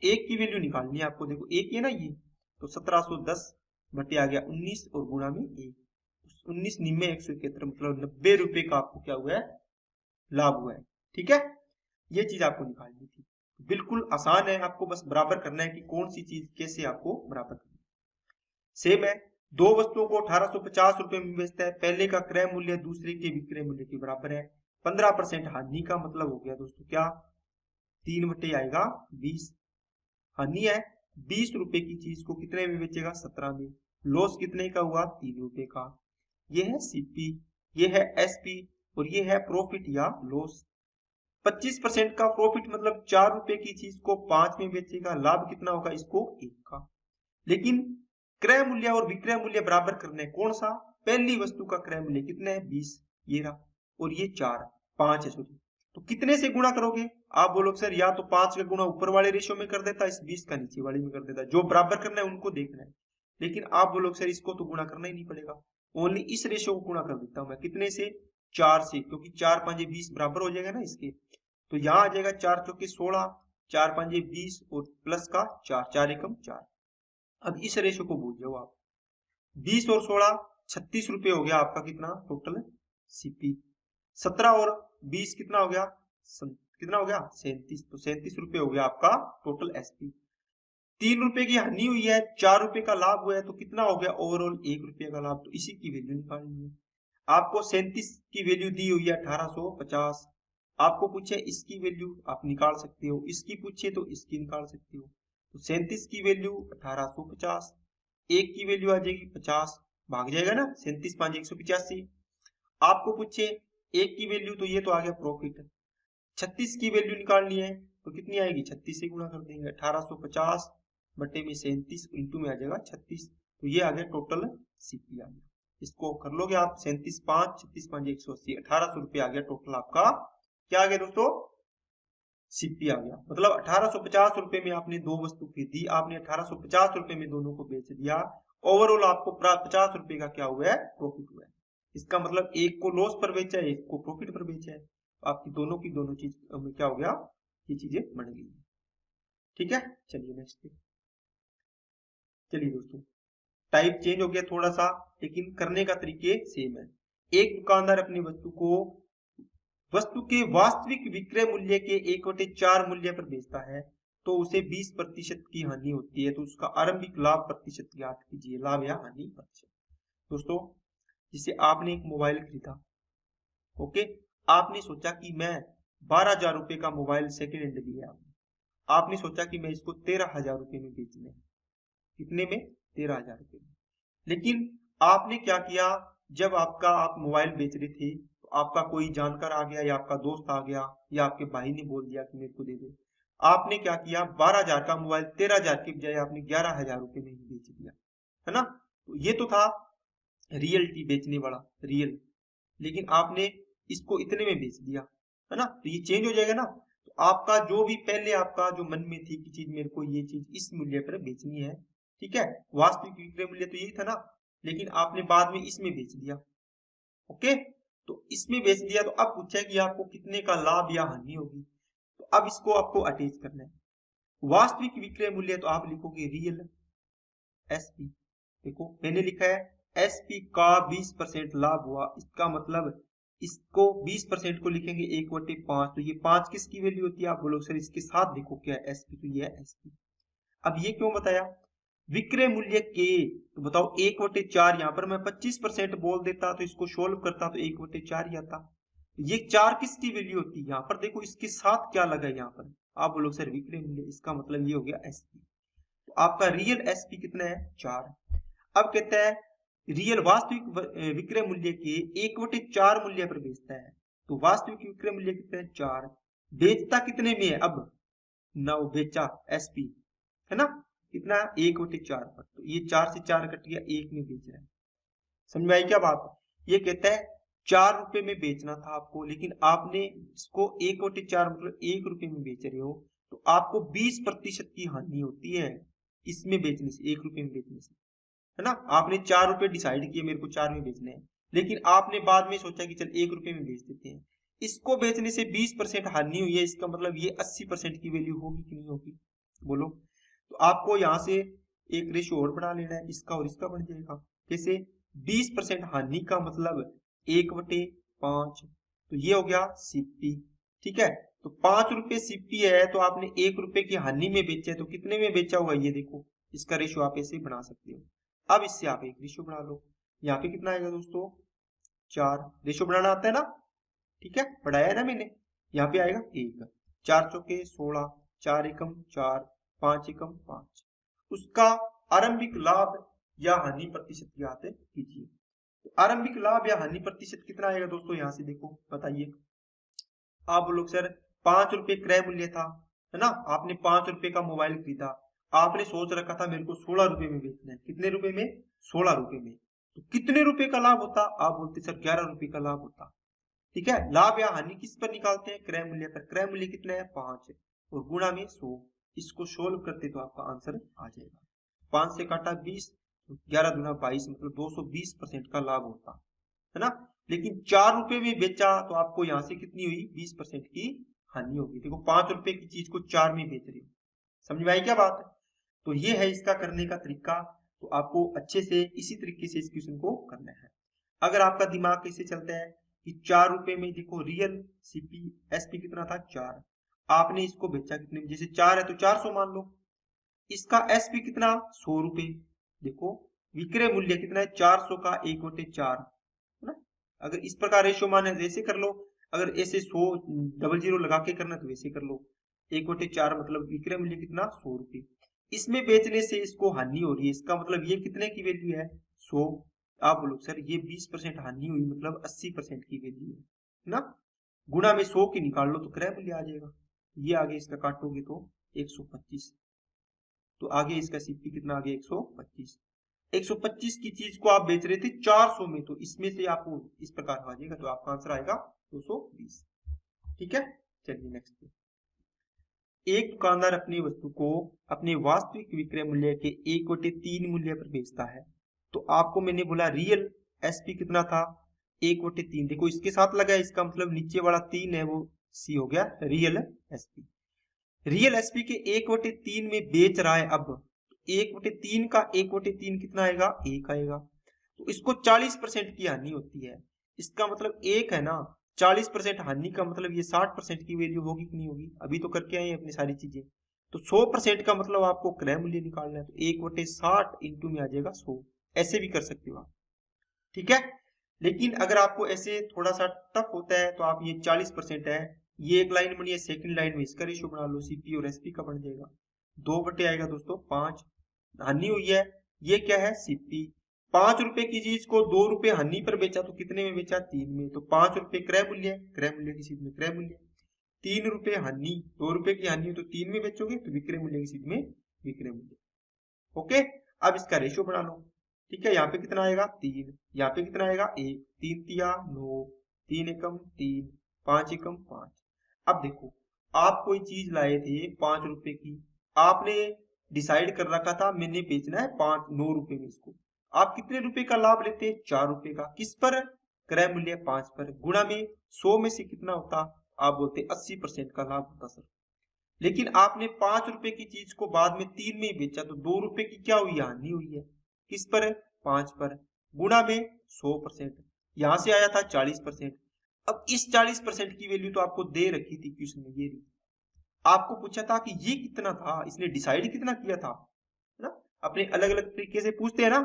S1: एक की वैल्यू निकालनी है आपको। देखो एक ही है ना ये, तो 1710 बटे आ गया 19 और गुणा में 1, 19 निम्मे 171, मतलब 90 रुपए का आपको क्या हुआ है लाभ हुआ है। ठीक है, ये चीज आपको निकालनी थी। बिल्कुल आसान है, आपको बस बराबर करना है कि कौन सी चीज कैसे आपको बराबर करनी है। सेम है, दो वस्तुओं को 1850 रुपए में बेचता है, पहले का क्रय मूल्य दूसरे के विक्रय मूल्य के बराबर है। 15% हानि का मतलब हो गया दोस्तों क्या 3 बटे आएगा 20। हानि है 20 रुपए की चीज को कितने में बेचेगा 17 में। लॉस कितने का हुआ 3 रुपए का। ये है सीपी, ये है एसपी और ये है प्रॉफिट या लॉस। 25% का प्रॉफिट मतलब 4 रुपए की चीज को 5 में बेचेगा, लाभ कितना होगा इसको 1 का। लेकिन क्रय मूल्य और विक्रय मूल्य बराबर करने, कौन सा, पहली वस्तु का क्रय मूल्य कितना है 20, ये रहा, और ये 5 है सॉरी, तो कितने से गुणा करोगे, आप बोलोगे सर या तो 5 का गुणा ऊपर वाले रेशियो में कर देता, इस 20 का नीचे वाले में कर देता, जो बराबर करना है उनको देखना है। लेकिन आप बोलोगे सर इसको तो गुणा करना ही नहीं पड़ेगा, ओनली इस रेशियो को गुणा कर देता हूं मैं, कितने से 4 से, क्योंकि 4 5 20 बराबर हो जाएगा ना इसके, तो यहां आ जाएगा 4 चौके 16, 4 5 20 और प्लस का 4, 4 एकम 4। अब इस रेशियो को भूल जाओ आप, 20 और 16 36 रुपए हो गया आपका कितना टोटल सीपी। 17 और 20 कितना हो गया, कितना हो गया 37, तो 37 रुपए हो गया आपका टोटल एसपी। 3 रुपए की हानि हुई है, 4 रुपए का लाभ हुआ है, तो कितना हो गया ओवरऑल 1 रुपए का लाभ। तो इसी की वैल्यू निकालनी है आपको। 37 की वैल्यू दी हुई है 1850, आपको पूछे इसकी वैल्यू आप निकाल सकते हो, इसकी पूछे तो इसकी निकाल सकते हो। तो 37 की वैल्यू 1850, एक की वैल्यू आ जाएगी 50, भाग जाएगा ना 37 5 185। आपको पूछे एक की वैल्यू, तो ये तो आ गया प्रॉफिट। 36 की वैल्यू निकालनी है तो कितनी आएगी 36 से गुणा कर देंगे, 1850 बटे में 37 इंटू में आ जाएगा 36, तो ये आ गया टोटल सीपी आ गया। इसको कर लोगे आप 37 5 36 5 180, 1800 रुपये आ गया टोटल आपका, क्या आ गया दोस्तों सीपी आ गया। मतलब 1850 रुपए में आपने दो वस्तु खरीदी, आपने 1850 रुपए में दोनों को बेच दिया, ओवरऑल आपको 50 रुपए का क्या हुआ है प्रॉफिट हुआ है। इसका मतलब एक को लॉस पर बेचा है, एक को प्रॉफिट पर बेचा है, आपकी दोनों की दोनों चीज में क्या हो गया, ये चीजें बन गई। ठीक है, चलिए नेक्स्ट। चलिए दोस्तों टाइप चेंज हो गया थोड़ा सा, लेकिन करने का तरीके सेम है। एक दुकानदार अपनी वस्तु के वास्तविक विक्रय मूल्य के 1/4 मूल्य पर बेचता है। तो उसे 20% की हानि होती है, तो उसका आरंभिक लाभ प्रतिशत ज्ञात कीजिए, लाभ या हानि प्रतिशत। दोस्तों जिसे आपने एक मोबाइल खरीदा, ओके, आपने सोचा कि मैं 12,000 रुपए का मोबाइल सेकेंड हैंड लिया, आपने सोचा कि मैं इसको 13,000 रुपए में बेचना है। कितने में? 13,000 रुपए में। लेकिन आपने क्या किया, जब आप मोबाइल बेच रहे थे तो आपका कोई जानकार आ गया या आपका दोस्त आ गया या आपके भाई ने बोल दिया कि मेरे को दे दे, आपने क्या किया, 12,000 का मोबाइल 13,000 के बजाय आपने 11,000 रुपए में ही बेच दिया, है ना। तो ये तो था रियलिटी बेचने वाला, रियल, लेकिन आपने इसको इतने में बेच दिया, है ना, तो ये चेंज हो जाएगा ना। तो आपका जो भी पहले आपका जो मन में थी कि चीज मेरे को ये चीज इस मूल्य पर बेचनी है, ठीक है, वास्तविक विक्रय मूल्य तो यही था ना, लेकिन आपने बाद में इसमें बेच दिया, ओके, तो इसमें बेच दिया, तो अब पूछा है कि आपको कितने का लाभ या हानि होगी, तो अब इसको आपको अटैच करना है। वास्तविक विक्रय मूल्य तो आप लिखोगे रियल एसपी, देखो मैंने लिखा है एसपी का 20% लाभ हुआ, इसका मतलब इसको 20% को लिखेंगे 1/5, तो ये 5 किसकी वैल्यू होती है, आप बोलो सर इसके साथ देखो क्या है एसपी, तो ये है एसपी। अब ये क्यों बताया, विक्रय मूल्य के, तो बताओ 1/4, यहाँ पर मैं 25% बोल देता तो इसको सोल्व करता तो 1/4 ही आता। ये 4 किसकी वैल्यू होती है, यहाँ पर देखो इसके साथ क्या लगा है यहाँ पर, आप बोलो सर विक्रय मूल्य, इसका मतलब ये हो गया एसपी, तो आपका रियल एसपी कितना है 4। अब कहता है रियल वास्तविक विक्रय मूल्य के 1/4 मूल्य पर बेचता है, तो वास्तविक विक्रय मूल्य कितना है 4, बेचता कितने में है, अब 9 बेचा एसपी, है ना, कितना 1/4 पर, तो ये 4 से 4 कट गया, 1 में बेच रहा है। समझ में आई क्या बात, ये कहता है 4 रुपए में बेचना था आपको, लेकिन आपने इसको 1/4 मतलब 1 रुपए में बेच रहे हो, तो आपको 20% की हानि होती है इसमें बेचने से, 1 रुपए में बेचने से, है ना। आपने 4 रुपए डिसाइड किए मेरे को 4 में बेचने हैं, लेकिन आपने बाद में सोचा कि चल 1 रुपए में बेच देते हैं, इसको बेचने से 20% हानि हुई है, इसका मतलब ये 80% की वैल्यु होगी कि नहीं होगी, बोलो। तो आपको यहाँ से एक रेशियो और बढ़ा लेना है, इसका और इसका बढ़ जाएगा, कैसे, 20% हानि का मतलब 1/5, तो ये हो गया सीपी, ठीक है, तो 5 रुपए सीपी है, तो आपने 1 रुपए की हानि में बेचा है, तो कितने में बेचा होगा, ये देखो, इसका रेशियो आप ऐसे बना सकते हो। अब इससे आप एक रेशियो बना लो, यहाँ पे कितना आएगा दोस्तों 4, रेशियो बनाना आता है ना, ठीक है, बढ़ाया है ना मैंने, यहाँ पे आएगा 1, 4 चौके 16, 4 एकम 4, 5 एकम 5, उसका आरंभिक लाभ या हानि प्रतिशत ज्ञात कीजिए। तो आरंभिक लाभ या हानि प्रतिशत कितना आएगा दोस्तों, यहाँ से देखो बताइए, आप बोलो सर 5 रुपए क्रय मूल्य था, है ना, आपने 5 रुपए का मोबाइल खरीदा, आपने सोच रखा था मेरे को 16 रुपए में बेचना है, कितने रुपए में, 16 रुपए में, तो कितने रुपए का लाभ होता, आप बोलते सर 11 रुपए का लाभ होता, ठीक है। लाभ या हानि किस पर निकालते हैं, क्रय मूल्य पर, क्रय मूल्य कितना है 5 और गुणा में 100, इसको सोल्व करते तो आपका आंसर आ जाएगा, 5 से काटा 20, 11 दूना 22, मतलब 220% का लाभ होता है ना। लेकिन 4 रुपए में बेचा तो आपको यहाँ से कितनी हुई, 20% की हानि होगी, देखो 5 रुपए की चीज को 4 में बेच रही हो, समझ में आई क्या बात है। तो ये है इसका करने का तरीका, तो आपको अच्छे से इसी तरीके से इस क्वेश्चन को करना है। अगर आपका दिमाग कैसे चलता है कि 4 रुपए में देखो रियल सीपी एसपी कितना था 4, आपने इसको बेचा कितने में, जैसे 4 है तो 400 मान लो, इसका एसपी कितना 100 रुपए, देखो विक्रय मूल्य कितना है 400 का 1/4, है ना। अगर इस प्रकार रेशियो माने वैसे कर लो, अगर ऐसे 100 डबल जीरो लगा के करना तो वैसे कर लो, 1/4 मतलब विक्रय मूल्य कितना 100 रुपए, इसमें बेचने से इसको हानि हो रही है, इसका मतलब ये कितने की वैल्यू है 100, आप बोलो सर ये 20% हानि हुई, मतलब 80% की वैल्यू है ना, गुणा में 100 की निकाल लो तो क्रय मूल्य आ जाएगा, ये आगे इसका काटोगे तो 125, तो आगे इसका सीपी कितना आ गया 125, 125 की चीज को आप बेच रहे थे 400 में, तो इसमें से आपको इस प्रकार आ जाएगा, तो आपका आंसर आएगा 220, ठीक है। चलिए नेक्स्ट, एक दुकानदार अपनी वस्तु को अपने वास्तविक विक्रय मूल्य के 1/3 मूल्य पर बेचता है, तो आपको मैंने बोला रियल एसपी कितना था 1/3, देखो इसके साथ लगा है, इसका मतलब नीचे वाला 3 है वो सी हो गया रियल एसपी, रियल एसपी के 1/3 में बेच रहा है, अब 1/3 का 1/3 कितना आएगा 1 आएगा, तो इसको 40% की हानि होती है, इसका मतलब 1 है ना, 40% हानि का मतलब ये 60% की वैल्यू होगी कि नहीं होगी, अभी तो करके आए अपनी सारी चीजें, तो 100% का मतलब आपको क्रय मूल्य निकालना है, तो 1/60 इंटू में आ जाएगा 100। ऐसे भी कर सकते हो आप, ठीक है। लेकिन अगर आपको ऐसे थोड़ा सा टफ होता है तो आप ये 40% है, ये एक लाइन बनी है, सेकंड लाइन में इसका रेशियो बना लो, सीपी और एसपी का बन जाएगा 2 आएगा दोस्तों 5। हानि हुई है, ये क्या है सीपी। 5 रुपए की चीज को 2 रुपए हानि पर बेचा तो कितने में बेचा 3 में, तो 5 रुपए क्रय मूल्य है, क्रय मूल्य की चीज में क्रय मूल्य। 3 रुपए हानि, 2 रुपए की हानि तो 3 में बेचोगे तो विक्रय मूल्य की चीज में विक्रय मूल्य। ओके, अब इसका रेशियो बना लो, ठीक है। यहाँ पे कितना आएगा 3, यहाँ पे कितना आएगा 1, 3 तिया 9, 3 एकम 3, 5 एकम 5। अब देखो आप कोई चीज लाए थे 5 रुपए की, आपने डिसाइड कर रखा था मैंने बेचना है 9 रुपए में इसको, आप कितने रुपए का लाभ लेते 4 रुपए का, किस पर, क्रय मूल्य 5 पर, गुणा में 100 में से कितना होता, आप बोलते 80% का लाभ होता सर। लेकिन आपने 5 रुपए की चीज को बाद में 3 में ही बेचा तो 2 रुपए की क्या हुई, हानि हुई है, किस पर, 5 पर, गुणा में 100%, यहां से आया था 40%। अब इस 40% की वैल्यू तो आपको दे रखी थी क्वेश्चन में, ये आपको पूछा था कि ये कितना था, इसने डिसाइड कितना किया था, है ना। अपने अलग अलग तरीके से पूछते हैं ना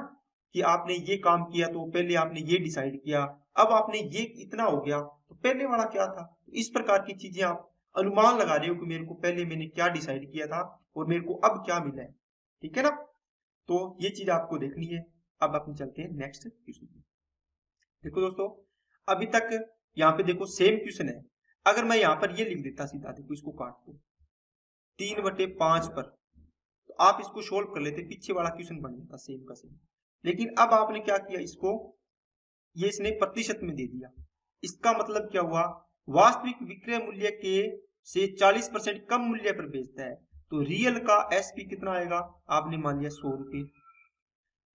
S1: कि आपने ये काम किया तो पहले आपने ये डिसाइड किया, अब आपने ये इतना हो गया तो पहले वाला क्या था। तो इस प्रकार की चीजें आप अनुमान लगा रहे हो कि मेरे को पहले मैंने क्या डिसाइड किया था और मेरे को अब क्या मिला है, ठीक है ना। तो ये चीज आपको देखनी है। अब अपन चलते हैं नेक्स्ट क्वेश्चन में। देखो दोस्तों अभी तक यहाँ पे देखो सेम क्वेश्चन है, अगर मैं यहाँ पर ये लिख देता सीधा, देखो इसको काट दो 3/5 पर, तो आप इसको सोल्व कर लेते, पीछे वाला क्वेश्चन बन जाता सेम का सेम। लेकिन अब आपने क्या किया, इसको ये इसने प्रतिशत में दे दिया, इसका मतलब क्या हुआ, वास्तविक विक्रय मूल्य के से 40% कम मूल्य पर बेचता है, तो रियल का एसपी कितना आएगा, आपने मान लिया 100 रुपए,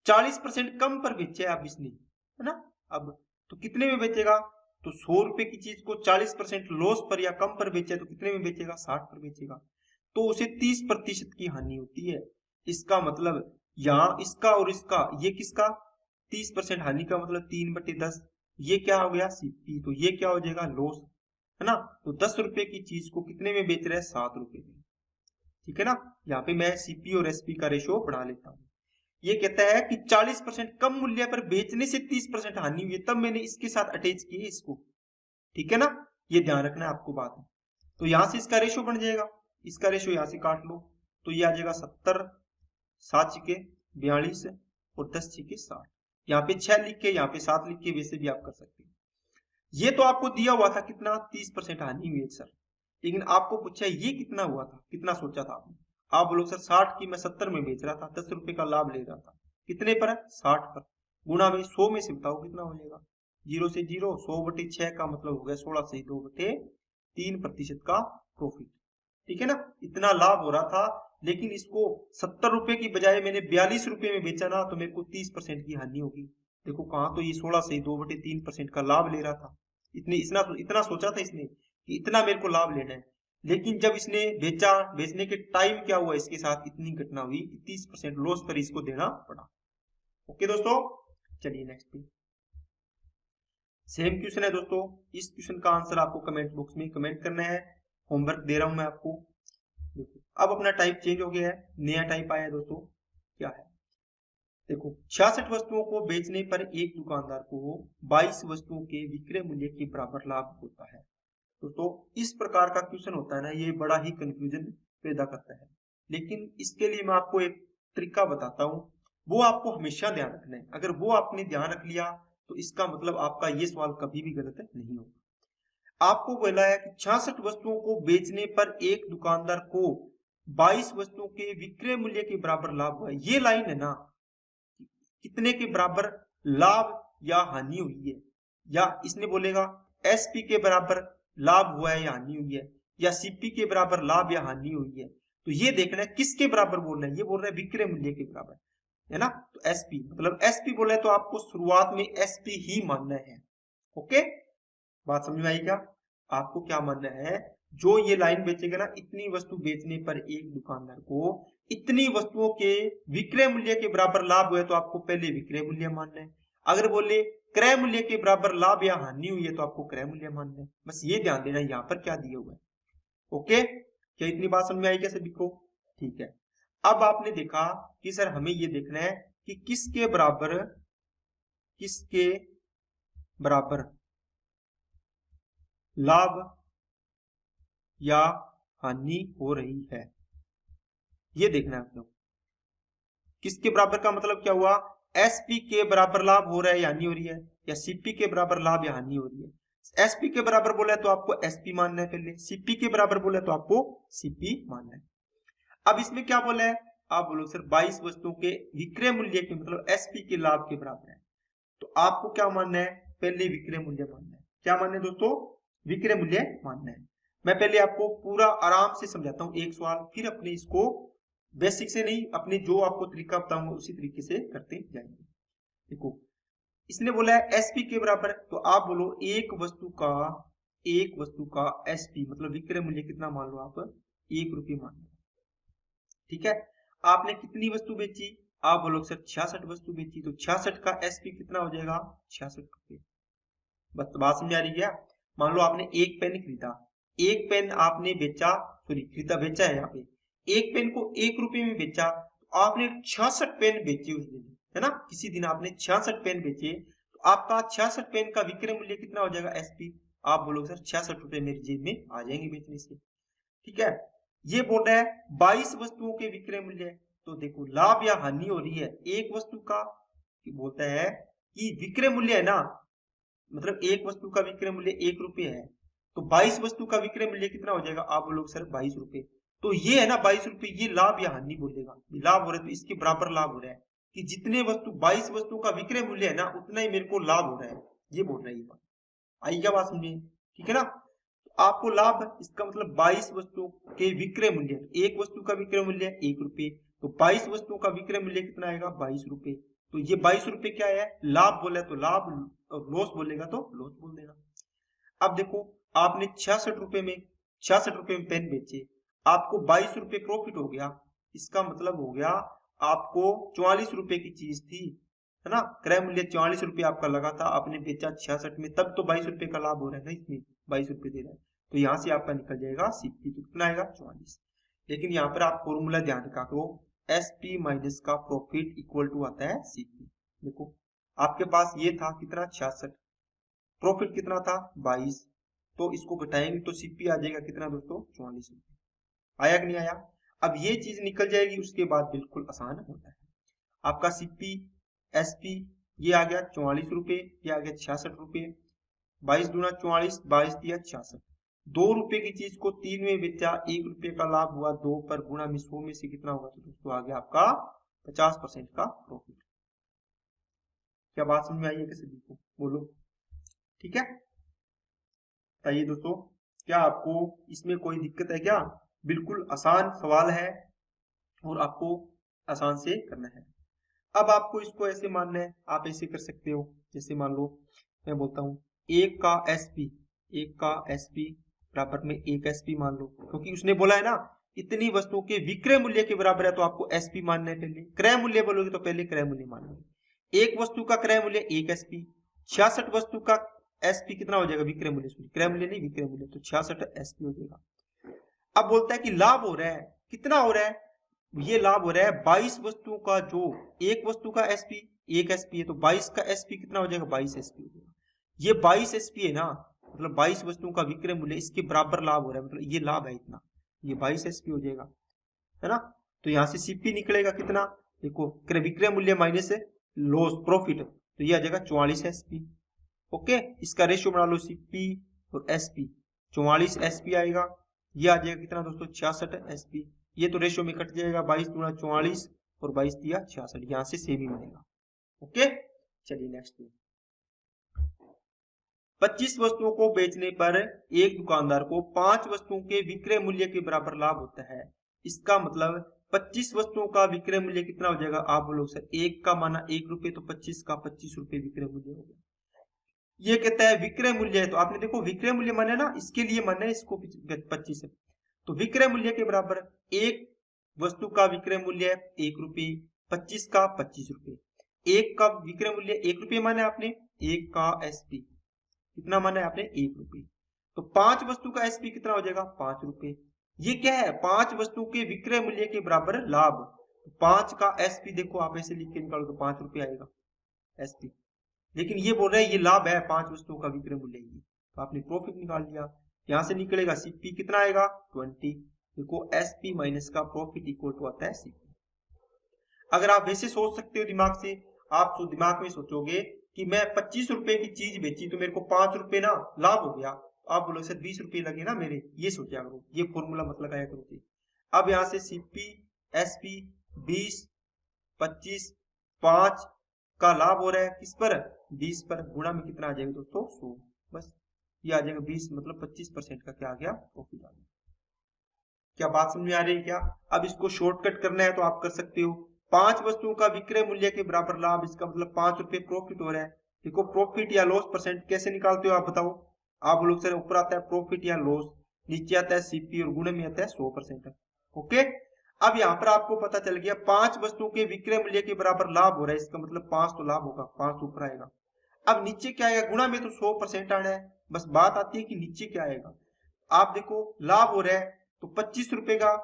S1: 40% कम पर बेचे अब इसने, है ना। अब तो कितने में बेचेगा, तो 100 रुपए की चीज को 40% लॉस पर या कम पर बेचे तो कितने में बेचेगा, 60 पर बेचेगा, तो उसे 30% की हानि होती है। इसका मतलब यहाँ इसका और इसका, ये किसका 30% हानि का मतलब 3/10, ये क्या हो गया सीपी, तो ये क्या हो जाएगा लॉस, है ना। तो 10 रुपए की चीज को कितने में बेच रहे हैं, 7 रुपए में, ठीक है ना। यहाँ पे मैं सीपी और एसपी का रेशियो बढ़ा लेता हूँ। ये कहता है कि 40% कम मूल्य पर बेचने से 30% हानि हुई है, तब मैंने इसके साथ अटैच किए इसको, ठीक है ना। ये ध्यान रखना है आपको बात है। तो यहां से इसका रेशियो बन जाएगा, इसका रेशियो यहां से काट लो तो ये आ जाएगा 70, 7 छिके 42 और 10 छिके 60। यहाँ पे 6 लिख के, यहाँ पे 7 लिख के, वैसे भी आप कर सकते हैं। ये तो आपको दिया हुआ था कितना 30% हानि हुई है सर, लेकिन आपको पूछा ये कितना हुआ था, कितना सोचा था आपने, आप बोलो सर 60 की मैं 70 में बेच रहा था, 10 रुपए का लाभ ले रहा था, कितने पर है 60 पर, गुणा में 100 में से बताओ कितना हो जाएगा, 0 से 0, 100/6 का मतलब हो गया 16 से 2/3% का प्रॉफिट, ठीक है ना। इतना लाभ हो रहा था, लेकिन इसको 70 रुपए की बजाय मैंने 42 रुपए में बेचा ना, तो मेरे को 30% की हानि होगी। देखो कहाँ, तो ये 16 से 2/3% का लाभ ले रहा था, इतना सोचा था इसने कि इतना मेरे को लाभ लेना है, लेकिन जब इसने बेचा, बेचने के टाइम क्या हुआ इसके साथ, इतनी घटना हुई कि 30% लॉस पर इसको देना पड़ा। ओके दोस्तों, चलिए नेक्स्ट पे सेम क्वेश्चन है दोस्तों। इस क्वेश्चन का आंसर आपको कमेंट बॉक्स में कमेंट करना है, होमवर्क दे रहा हूं मैं आपको। देखो अब अपना टाइप चेंज हो गया है, नया टाइप आया है दोस्तों, क्या है देखो 66 वस्तुओं को बेचने पर एक दुकानदार को 22 वस्तुओं के विक्रय मूल्य के बराबर लाभ होता है। दोस्तों इस प्रकार का क्वेश्चन होता है ना, ये बड़ा ही कंफ्यूजन पैदा करता है, लेकिन इसके लिए मैं आपको एक तरीका बताता हूँ, वो आपको हमेशा ध्यान रखना है। अगर वो आपने ध्यान रख लिया तो इसका मतलब आपका ये सवाल कभी भी गलत नहीं होगा। आपको बोला है कि 66 वस्तुओं को बेचने पर एक दुकानदार को 22 वस्तुओं के विक्रय मूल्य के बराबर लाभ हुआ। ये लाइन है ना, कितने के बराबर लाभ या हानि हुई है, या इसने बोलेगा एसपी के बराबर लाभ हुआ है या हानि हुई है, या सीपी के बराबर लाभ या हानि हुई है। तो ये देखना है किसके बराबर बोल रहा है, ये बोल रहा है विक्रय मूल्य के बराबर, है ना। तो एसपी मतलब एसपी बोला है तो आपको शुरुआत में एसपी ही मानना है। ओके, बात समझ में आई क्या, आपको क्या मानना है, जो ये लाइन बेचेगा ना, इतनी वस्तु बेचने पर एक दुकानदार को इतनी वस्तुओं के विक्रय मूल्य के बराबर लाभ हुआ है तो आपको पहले विक्रय मूल्य मानना है। अगर बोले क्रय मूल्य के बराबर लाभ या हानि हुई है तो आपको क्रय मूल्य मानना है। बस ये ध्यान देना यहाँ पर क्या दिया हुआ है। ओके, क्या इतनी बात समझ में आई क्या सभी को। ठीक है, अब आपने देखा कि सर हमें ये देखना है कि किसके बराबर लाभ या हानि हो रही है, ये देखना है आपको। किसके बराबर का मतलब क्या हुआ, एसपी के बराबर लाभ हो रहा है या हानि हो रही है, या सीपी के बराबर लाभ या हानि हो रही है। एसपी के बराबर बोला है तो आपको एसपी मानना है पहले, सीपी के बराबर बोला है तो आपको सीपी मानना है। अब इसमें क्या बोला है, आप बोलो सर 22 वस्तुओं के विक्रय मूल्य के मतलब एसपी के लाभ के बराबर है, तो आपको क्या मानना है, पहले विक्रय मूल्य मानना है। क्या मानना है दोस्तों, विक्रय मूल्य मानना है। मैं पहले आपको पूरा आराम से समझाता हूं एक सवाल, फिर अपने इसको बेसिक से नहीं, अपने जो आपको तरीका बताऊंगा उसी तरीके से करते जाएंगे। देखो इसने बोला है एसपी के बराबर, तो आप बोलो एक वस्तु का एसपी मतलब विक्रय मूल्य कितना मान लो आप, 1 रुपये मान लो। ठीक है, आपने कितनी वस्तु बेची, आप बोलो सर 66 वस्तु बेची, तो 66 का एसपी कितना हो जाएगा, 66 रुपये। बस बात समझ आ रही है। मान लो आपने एक पेन खरीदा, एक पेन आपने बेचा, सॉरी खरीदा बेचा है, यहाँ पे एक पेन को 1 रुपये में बेचा, तो आपने 66 पेन बेचे उस दिन, है ना, किसी दिन आपने 66 पेन बेचे, तो आपका 66 पेन का विक्रय मूल्य कितना हो जाएगा एसपी, आप बोलोगे सर 66 रुपये मेरी जेब में आ जाएंगे बेचने से। ठीक है, ये बोल रहा है 22 वस्तुओं के विक्रय मूल्य, तो देखो लाभ या हानि हो रही है एक वस्तु का, बोलता है कि विक्रय मूल्य है ना, मतलब एक वस्तु का विक्रय मूल्य 1 रुपये है, तो 22 वस्तु का विक्रय मूल्य कितना हो जाएगा, आप बोलोगे सर 22 रुपये, तो ये है ना 22 रुपये, ये लाभ या हानि बोलेगा, लाभ हो रहा है तो इसके बराबर लाभ हो रहा है कि जितने वस्तु 22 वस्तु का विक्रय मूल्य है ना उतना ही मेरे को लाभ हो रहा है, ये बोल रहा है ये बात। आई क्या बात समझे, ठीक है ना। आपको लाभ, इसका मतलब 22 वस्तुओं के विक्रय मूल्य, एक वस्तु का विक्रय मूल्य 1 रुपये, तो 22 वस्तुओं का विक्रय मूल्य कितना आएगा 22 रुपये, तो ये 22 रुपये क्या है, लाभ बोले तो लाभ, और लॉस बोलेगा तो लॉस बोल देगा। अब देखो आपने 66 रुपये में पेन बेचे, आपको 22 रुपये प्रॉफिट हो गया, इसका मतलब हो गया आपको 44 रुपये की चीज थी, है ना, क्रय मूल्य 44 रुपये आपका लगा था, आपने बेचा 66 में, तब तो 22 रुपये का लाभ हो रहा है ना, इसमें 22 रुपये दे रहा है, तो यहाँ से आपका निकल जाएगा सीपी, तो कितना आएगा 44। लेकिन यहाँ पर आप फॉर्मूला ध्यान रखा करो, एसपी माइनस का प्रॉफिट इक्वल टू आता है सीपी। देखो आपके पास ये था कितना 66, प्रॉफिट कितना था 22, तो इसको घटाएंगे तो सीपी आ जाएगा कितना दोस्तों 44 रुपये। आया कि नहीं आया, अब ये चीज निकल जाएगी, उसके बाद बिल्कुल आसान होता है। आपका सीपी एसपी ये आ गया 44 रुपये, ये आ गया 66 रुपये, 22 दूना 44, 22 दिया 66, 2 रुपये की चीज को 3 में बेचा, 1 रुपये का लाभ हुआ, 2 पर गुणा में 100 में से कितना होगा, तो दोस्तों आ गया आपका 50% का प्रॉफिट। क्या बात समझ में आई है किसी को, बोलो। ठीक है, बताइए दोस्तों, क्या आपको इसमें कोई दिक्कत है क्या, बिल्कुल आसान सवाल है और आपको आसान से करना है। अब आपको इसको ऐसे मानना है, आप ऐसे कर सकते हो, जैसे मान लो मैं बोलता हूँ एक का एसपी बराबर में 1 एसपी मान लो, क्योंकि उसने बोला है ना इतनी वस्तुओं के विक्रय मूल्य के बराबर है, तो आपको एसपी मानना है पहले, क्रय मूल्य बोलोगे तो पहले क्रय मूल्य मान लो, एक वस्तु का क्रय मूल्य 1 एसपी, 66 वस्तु का एसपी कितना हो जाएगा, विक्रय मूल्य, क्रय मूल्य नहीं विक्रय मूल्य, तो 66 एसपी हो जाएगा। अब बोलता है कि लाभ हो रहा है, कितना हो रहा है, ये लाभ हो रहा है 22 वस्तुओं का, जो एक वस्तु का एसपी 1 एसपी है, तो 22 का एसपी कितना हो जाएगा 22 एसपी हो जाएगा। ये 22 एसपी है ना, मतलब 22 वस्तुओं का विक्रय मूल्य, इसके बराबर लाभ हो रहा है, मतलब ये लाभ है इतना, ये 22 एसपी हो जाएगा, है ना। तो यहाँ से सीपी निकलेगा कितना, देखो विक्रय मूल्य माइनस लॉस प्रॉफिट, तो ये आ जाएगा 44 एसपी। ओके, इसका रेशियो बना लो सीपी और एसपी, 44 एसपी आएगा, ये आ जाएगा कितना दोस्तों 66 एसपी, ये तो रेशियो में कट जाएगा, 22 दूना 44 और 22 दिया 66, यहां से सेम ही बनेगा। ओके, चलिए नेक्स्ट। 25 वस्तुओं को बेचने पर एक दुकानदार को 5 वस्तुओं के विक्रय मूल्य के बराबर लाभ होता है, इसका मतलब 25 वस्तुओं का विक्रय मूल्य कितना हो जाएगा, आप बोलोगे सर एक का माना 1 रुपये, तो 25 का 25 रुपये विक्रय मूल्य हो गया। ये कहता है विक्रय मूल्य है, तो आपने देखो विक्रय मूल्य माने ना, इसके लिए माने इसको 25 है, तो विक्रय मूल्य के बराबर एक वस्तु का विक्रय मूल्य 1 रुपये, 25 का 25 रुपये, एक का विक्रय मूल्य 1 रुपये माने आपने, एक का एसपी कितना माना है आपने 1 रुपये, तो 5 वस्तु का एसपी कितना हो जाएगा 5 रुपये, ये क्या है, 5 वस्तुओं के विक्रय मूल्य के बराबर लाभ। 5 का एसपी देखो आप ऐसे लिख के निकालो तो 5 रुपये आएगा एसपी, लेकिन ये बोल रहे हैं ये लाभ है, 5 वस्तुओं का विक्रय मूल्य ये, तो आपने प्रॉफिट निकाल लिया। यहां से निकलेगा सीपी कितना आएगा 20। देखो एसपी माइनस का प्रॉफिट इक्वल टू आता है सीपी। अगर आप वैसे सोच सकते हो दिमाग से, आप दिमाग में सोचोगे कि मैं 25 रुपए की चीज बेची तो मेरे को 5 रुपए ना लाभ हो गया, आप बोलो सर 20 रुपए लगे ना मेरे, ये सोचा करो, ये फॉर्मूला मत लगाया करो। अब यहां से सीपी एसपी 20 25 5 का लाभ हो रहा है किस पर, 20 पर, गुणा में कितना आ जाएगा दोस्तों 100, बस ये आ जाएगा 20 मतलब 25% का क्या आ गया प्रॉफिट आ गया। क्या बात समझ में आ रही है क्या? अब इसको शॉर्टकट करना है तो आप कर सकते हो, 5 वस्तुओं का विक्रय मूल्य के बराबर लाभ, इसका मतलब 5 रुपए प्रॉफिट हो रहा है। देखो प्रॉफिट या लॉस परसेंट कैसे निकालते हो आप बताओ, आप लोग सर ऊपर आता है प्रॉफिट या लॉस, नीचे आता है सीपी और गुणे में आता है 100%। ओके, अब यहाँ पर आपको पता चल गया 5 वस्तुओं के विक्रय मूल्य के बराबर लाभ हो रहा है, इसका मतलब 5 तो लाभ होगा, 5 ऊपर आएगा। अब नीचे क्या आएगा, गुणा में तो 100% आना है, बस बात आती है कि नीचे क्या आएगा। आप देखो लाभ हो रहा है तो 25 रुपए का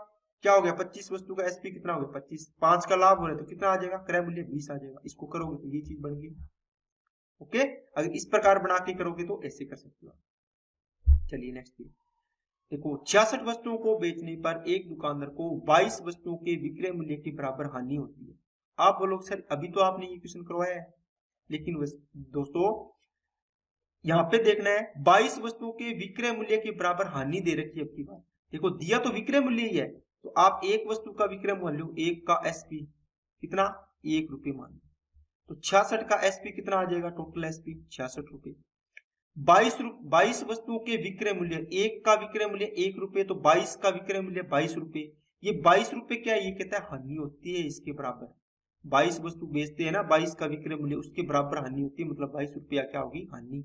S1: क्या हो गया, 25 वस्तु का एसपी कितना हो गया 25, 5 का लाभ हो रहा है तो कितना आ जाएगा, क्रय मूल्य 20 आ जाएगा। इसको करोगे तो ये चीज बन गई। ओके, अगर इस प्रकार बना के करोगे तो ऐसे कर सकते हो। चलिए नेक्स्ट देखो, 66 वस्तुओं को बेचने पर एक दुकानदार को 22 वस्तुओं के विक्रय मूल्य के बराबर हानि होती है। आप बोलो सर अभी तो आपने ये क्वेश्चन करवाया है, लेकिन दोस्तों यहाँ पे देखना है 22 वस्तुओं के विक्रय मूल्य के बराबर हानि दे रखी है। आपकी बात देखो, दिया तो विक्रय मूल्य ही है, तो आप एक वस्तु का विक्रय मूल्य, एक का एसपी कितना 1 रुपये मान लो, तो 66 का एसपी कितना आ जाएगा, टोटल एसपी 66 रुपये। 22 वस्तुओं के विक्रय मूल्य, एक का विक्रय मूल्य 1 रुपये, तो 22 का विक्रय मूल्य 22 रुपये। ये 22 रुपये क्या है, ये कहता है हानि होती है इसके बराबर। 22 वस्तु बेचते हैं ना, 22 का विक्रय मूल्य, उसके बराबर हानि होती है, मतलब 22 रुपया क्या होगी हानि,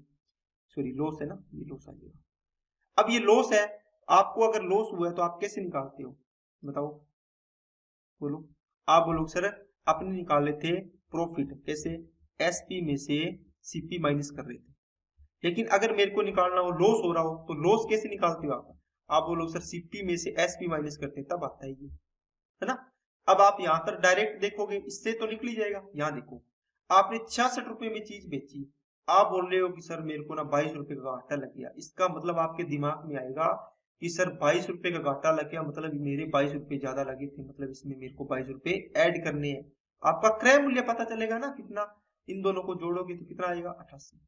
S1: सॉरी लॉस है ना, ये लॉस आ जाएगा। अब ये लॉस है, आपको अगर लॉस हुआ है तो आप कैसे निकालते हो बताओ, बोलो। आप बोलो सर अपने निकाले थे प्रॉफिट, कैसे, एसपी में से सीपी माइनस कर रहे थे, लेकिन अगर मेरे को निकालना हो लॉस हो रहा हो तो लॉस कैसे निकालते हो आप बोलो सर सीपी में से एसपी माइनस करते हैं, तब आता है ये, है ना। अब आप यहाँ पर डायरेक्ट देखोगे इससे तो निकल ही जाएगा। यहाँ देखो आपने 66 रुपए में चीज बेची, आप बोल रहे हो कि सर मेरे को ना 22 रुपए का घाटा लग गया, इसका मतलब आपके दिमाग में आएगा कि सर 22 रुपए का घाटा लग गया, मतलब मेरे 22 रुपए ज्यादा लगे थे, मतलब इसमें मेरे को 22 रुपए ऐड करने हैं। आपका क्रय मूल्य पता चलेगा ना कितना, इन दोनों को जोड़ोगे तो कितना आएगा 88,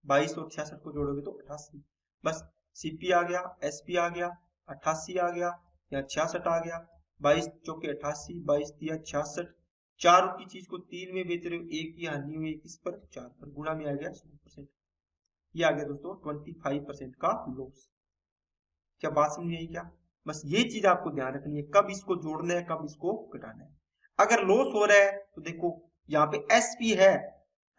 S1: 22 और 66 को जोड़ोगे तो 88, बस सीपी आ गया, एसपी आ गया, 88 आ गया, या 66 आ गया, 22 चौके 88, 22 दिया 66, 4 की चीज को 3 में बेच रहे हो, एक की हानि हुई किस पर 4 पर, गुणा में आ गया 100%, ये आ गया दोस्तों 25% का लॉस। क्या बात समझ आई क्या? बस ये चीज आपको ध्यान रखनी है, कब इसको जोड़ना है कब इसको घटाना है। अगर लॉस हो रहा है तो देखो यहाँ पे एसपी है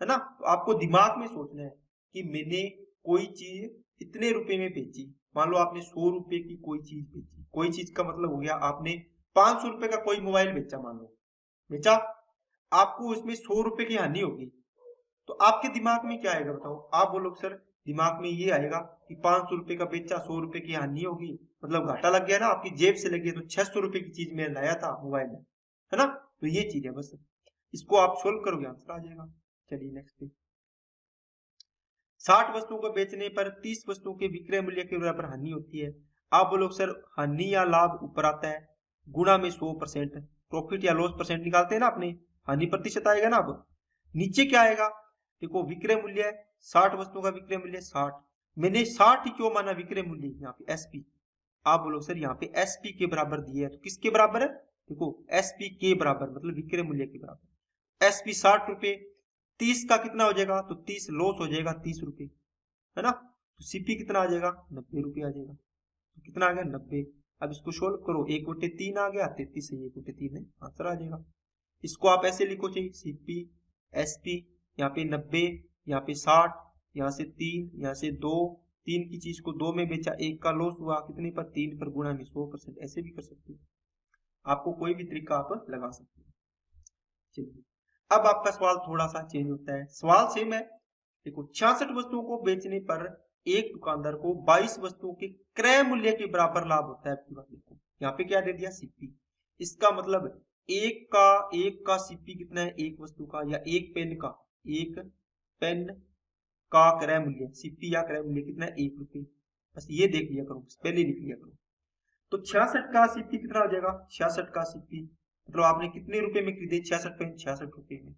S1: ना, तो आपको दिमाग में सोचना है कि मैंने कोई चीज इतने रुपए में बेची, मान लो आपने 100 रुपए की कोई चीज बेची, कोई चीज का मतलब हो गया आपने 500 रुपए का कोई मोबाइल बेचा, मान लो बेचा, आपको उसमें 100 रुपए की हानि होगी, तो आपके दिमाग में क्या आएगा बताओ, आप बोलो सर दिमाग में ये आएगा कि 500 रुपए का बेचा 100 रुपए की हानि होगी, मतलब घाटा लग गया ना, आपकी जेब से लगी, तो 600 रुपए की चीज मैं लाया था मोबाइल में, है ना। तो ये चीज है, बस इसको आप सोल्व करोगे आंसर आ जाएगा। चलिए नेक्स्ट, 60 वस्तुओं को बेचने पर 30 वस्तुओं के विक्रय मूल्य के बराबर हानि होती है। आप बोलो सर हानि या लाभ ऊपर आता है, गुणा में 100%, प्रॉफिट या लॉस परसेंट निकालते हैं ना अपने, हानि प्रतिशत आएगा ना। अब नीचे क्या आएगा, देखो विक्रय मूल्य है, 60 वस्तुओं का विक्रय मूल्य 60, मैंने 60 ही क्यों माना विक्रय मूल्य, यहाँ पे एसपी, आप बोलो सर यहाँ पे एसपी के बराबर दिया है, तो किसके बराबर है, देखो एसपी के बराबर मतलब विक्रय मूल्य के बराबर, एसपी 60 रुपए, 30 का कितना हो जाएगा, तो 30 लॉस हो जाएगा 30 रुपए, है ना, तो सीपी कितना आ जाएगा 90 रुपए आ जाएगा, तो कितना आ गया 90। अब इसको सोल्व करो, 1/3 आ गया, 33 से 1/3 है, आंसर आ जाएगा। इसको आप ऐसे लिखो चाहिए सीपी एसपी, यहाँ पे 90, यहाँ पे 60, यहाँ से 3, यहाँ से 2, 3 की चीज को 2 में बेचा, 1 का लॉस हुआ कितने पर 3 पर, गुणा में 100%, ऐसे भी कर सकते हो, आपको कोई भी तरीका आप लगा सकते हो। चलिए अब आपका सवाल थोड़ा सा चेंज होता है, सवाल सेम है, देखो 66 वस्तुओं को बेचने पर एक दुकानदार को 22 वस्तुओं के क्रय मूल्य के बराबर लाभ होता है। आपकी बात देखो, यहाँ पे क्या दे दिया, सीपी। इसका मतलब एक का सीपी कितना है, एक वस्तु का या एक पेन का क्रय मूल्य, सीपी या क्रय मूल्य कितना है, 1 रुपये। बस ये देख लिया करो, पहले लिख लिया करो। तो 66 का सीपी कितना हो जाएगा, 66 का सीपी मतलब आपने कितने रुपए में खरीदे, 66 पेन, 66 रुपए में।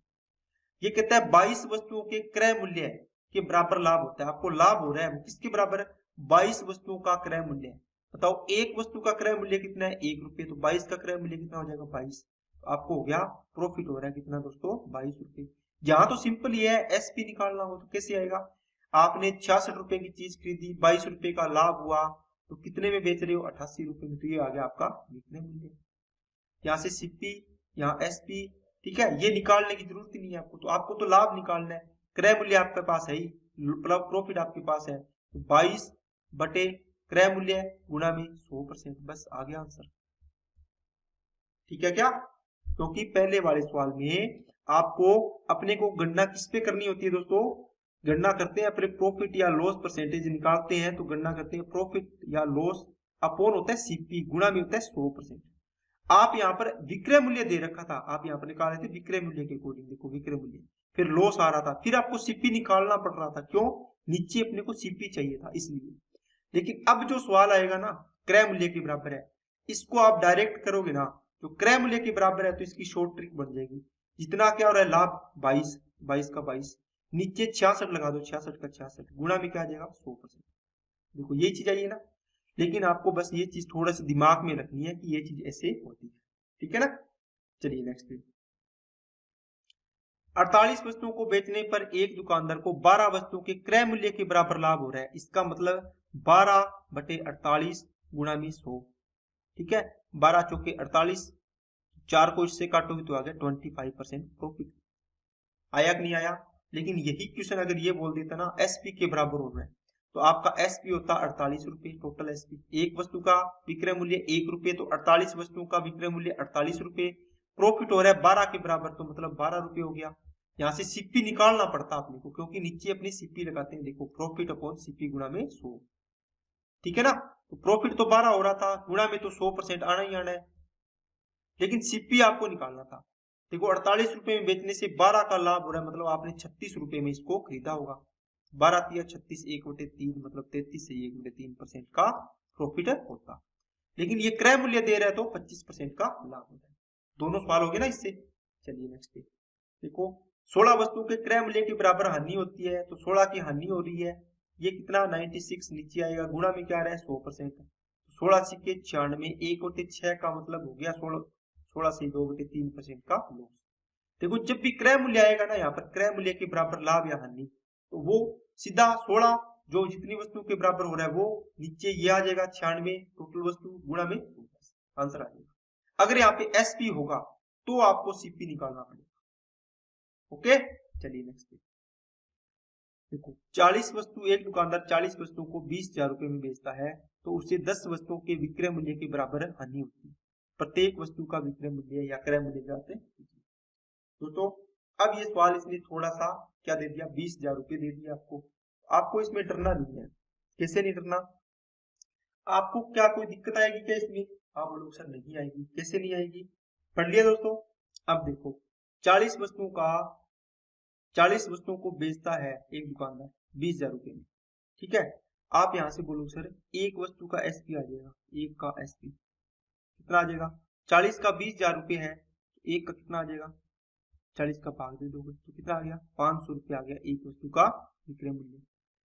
S1: ये कहता है 22 वस्तुओं के क्रय मूल्य के बराबर लाभ होता है। आपको लाभ हो रहा है किसके बराबर है, 22 वस्तुओं का क्रय मूल्य है। बताओ एक वस्तु का क्रय मूल्य कितना है, 1 रुपये, तो 22 का क्रय मूल्य कितना हो जाएगा, 22। तो आपको हो गया प्रॉफिट हो रहा है कितना दोस्तों, 22 रुपये। यहाँ तो सिंपल ही है, एसपी निकालना हो तो कैसे आएगा, आपने 66 रुपए की चीज खरीदी, 22 रुपए का लाभ हुआ, तो कितने में बेच रहे हो, 88 रुपए में। तो ये आ गया आपका विक्रय मूल्य। यहाँ से सीपी, यहाँ एसपी, ठीक है, ये निकालने की जरूरत ही नहीं है आपको। तो आपको तो लाभ निकालना है, क्रय मूल्य आपके पास है ही, प्रॉफिट आपके पास है। तो 22 बटे क्रय मूल्य गुणा में 100%, बस आ गया आंसर। ठीक है क्या, क्योंकि पहले वाले सवाल में आपको अपने को गणना किस पे करनी होती है दोस्तों, गणना करते हैं अपने प्रॉफिट या लॉस परसेंटेज निकालते हैं, तो गणना करते हैं प्रॉफिट या लॉस अपॉन होता है सीपी, गुणा में होता है 100%। आप यहाँ पर विक्रय मूल्य दे रखा था, आप यहाँ पर निकाल रहे थे विक्रय मूल्य के अकॉर्डिंग, देखो विक्रय मूल्य, फिर लॉस आ रहा था, फिर आपको सीपी निकालना पड़ रहा था, क्यों, नीचे अपने को सीपी चाहिए था इसलिए। लेकिन अब जो सवाल आएगा ना क्रय मूल्य के बराबर है, इसको आप डायरेक्ट करोगे ना, जो क्रय मूल्य के बराबर है तो इसकी शॉर्ट ट्रिक बन जाएगी। जितना क्या हो रहा है लाभ 22, 22 का 22, नीचे 66 लगा दो, 66 का 66, गुणा में क्या आ जाएगा 100%। देखो ये चीज आई है ना, लेकिन आपको बस ये चीज थोड़ा सा दिमाग में रखनी है कि ये चीज ऐसे होती है, ठीक है ना। चलिए नेक्स्ट पे, 48 वस्तुओं को बेचने पर एक दुकानदार को 12 वस्तुओं के क्रय मूल्य के बराबर लाभ हो रहा है। इसका मतलब 12 बटे 48 गुणा में 100, ठीक है, 12 चौके 48, 4 को इससे काटोगे तो आ गया 25% प्रॉफिट। आया कि नहीं आया। लेकिन यही क्वेश्चन अगर ये बोल देता ना एसपी के बराबर हो रहा है, तो आपका एसपी होता 48 रुपए टोटल एसपी। एक वस्तु का विक्रय मूल्य 1 रुपये, तो 48 वस्तुओं का विक्रय मूल्य 48 रुपए, प्रॉफिट हो रहा है 12 के बराबर, तो मतलब 12 रुपए हो गया। यहाँ से सीपी निकालना पड़ता अपने को, क्योंकि नीचे अपनी सीपी लगाते हैं, देखो प्रॉफिट अपॉन सीपी गुणा में 100, ठीक है ना। तो प्रॉफिट तो 12 हो रहा था, गुणा में तो 100% आना ही आना है, लेकिन सीपी आपको निकालना था। देखो 48 रुपए में बेचने से 12 का लाभ हो रहा है, मतलब आपने 36 रुपए में इसको खरीदा होगा। 12 तिया 36, 1/3 मतलब 33 से 1/3% का प्रॉफिट होता। लेकिन ये क्रय मूल्य दे रहा है तो 25% का लाभ होता है। दोनों सवाल हो गए ना इससे। चलिए नेक्स्ट पे देखो, 16 वस्तुओं के क्रय मूल्य के बराबर हानि होती है, तो 16 की हानि हो रही है, ये कितना 96 नीचे आएगा, गुणा में क्या आ रहा है 100%। 16 सिक्के 96, 1/6 का मतलब हो गया 16 से 2/3% का लॉस। देखो जब भी क्रय मूल्य आएगा ना, यहाँ पर क्रय मूल्य के बराबर लाभ या हानि, तो वो सीधा 16 जो जितनी वस्तु के बराबर हो रहा है वो नीचे ये आ जाएगा 96 टोटल वस्तु गुणा में आंसर आ जाएगा। अगर यहाँ पे एसपी होगा तो आपको सीपी निकालना पड़ेगा। ओके चलिए नेक्स्ट देखो, 40 वस्तु, एक दुकानदार 40 वस्तुओं को 20,000 रुपए में बेचता है, तो उसे 10 वस्तुओं के विक्रय मूल्य के बराबर हानि होती है। प्रत्येक वस्तु का विक्रय मूल्य या क्रय मूल्य जाते हैं दोस्तों। अब ये सवाल इसने थोड़ा सा क्या दे दिया, 20,000 रुपए दे दिया आपको। आपको इसमें डरना नहीं है। कैसे नहीं डरना, आपको क्या कोई दिक्कत आएगी क्या इसमें, आप बोलो सर नहीं आएगी। कैसे नहीं आएगी, पढ़ लिया दोस्तों। अब देखो 40 वस्तुओं को बेचता है एक दुकानदार 20,000 रुपए में, ठीक है। आप यहां से बोलो सर एक वस्तु का एसपी आ जाएगा, एक का एसपी कितना आ जाएगा, 40 का 20,000 रुपए है, एक का कितना आ जाएगा, 40 का भाग दे दोगे तो कितना आ गया, 500 रुपये आ गया एक वस्तु का विक्रय मूल्य,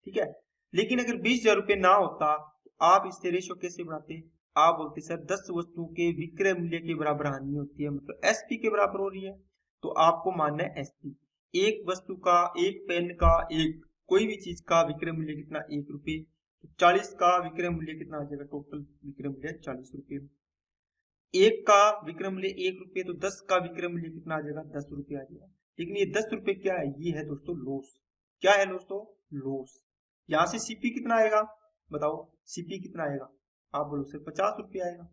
S1: ठीक है। लेकिन अगर 20,000 रुपये ना होता तो आप इससे रेशो कैसे बढ़ाते, आप बोलते सर 10 वस्तुओं के विक्रय मूल्य के बराबर हानि होती है, मतलब एसपी के बराबर हो रही है, तो आपको मानना है एसपी। एक वस्तु का, एक पेन का, एक कोई भी चीज का विक्रय मूल्य कितना, 1 रुपये, तो 40 का विक्रय मूल्य कितना आ जाएगा, टोटल विक्रय मूल्य 40 रुपये। एक का विक्रय मूल्य 1 रुपये, तो 10 का विक्रय मूल्य कितना आ जाएगा, 10 रुपये आ जाएगा। लेकिन ये 10 रुपये क्या है, ये है दोस्तों लॉस। क्या है दोस्तों, लॉस। यहाँ से सीपी कितना आएगा, बताओ सीपी कितना आएगा, आप बोलो सर 50 रुपये आएगा।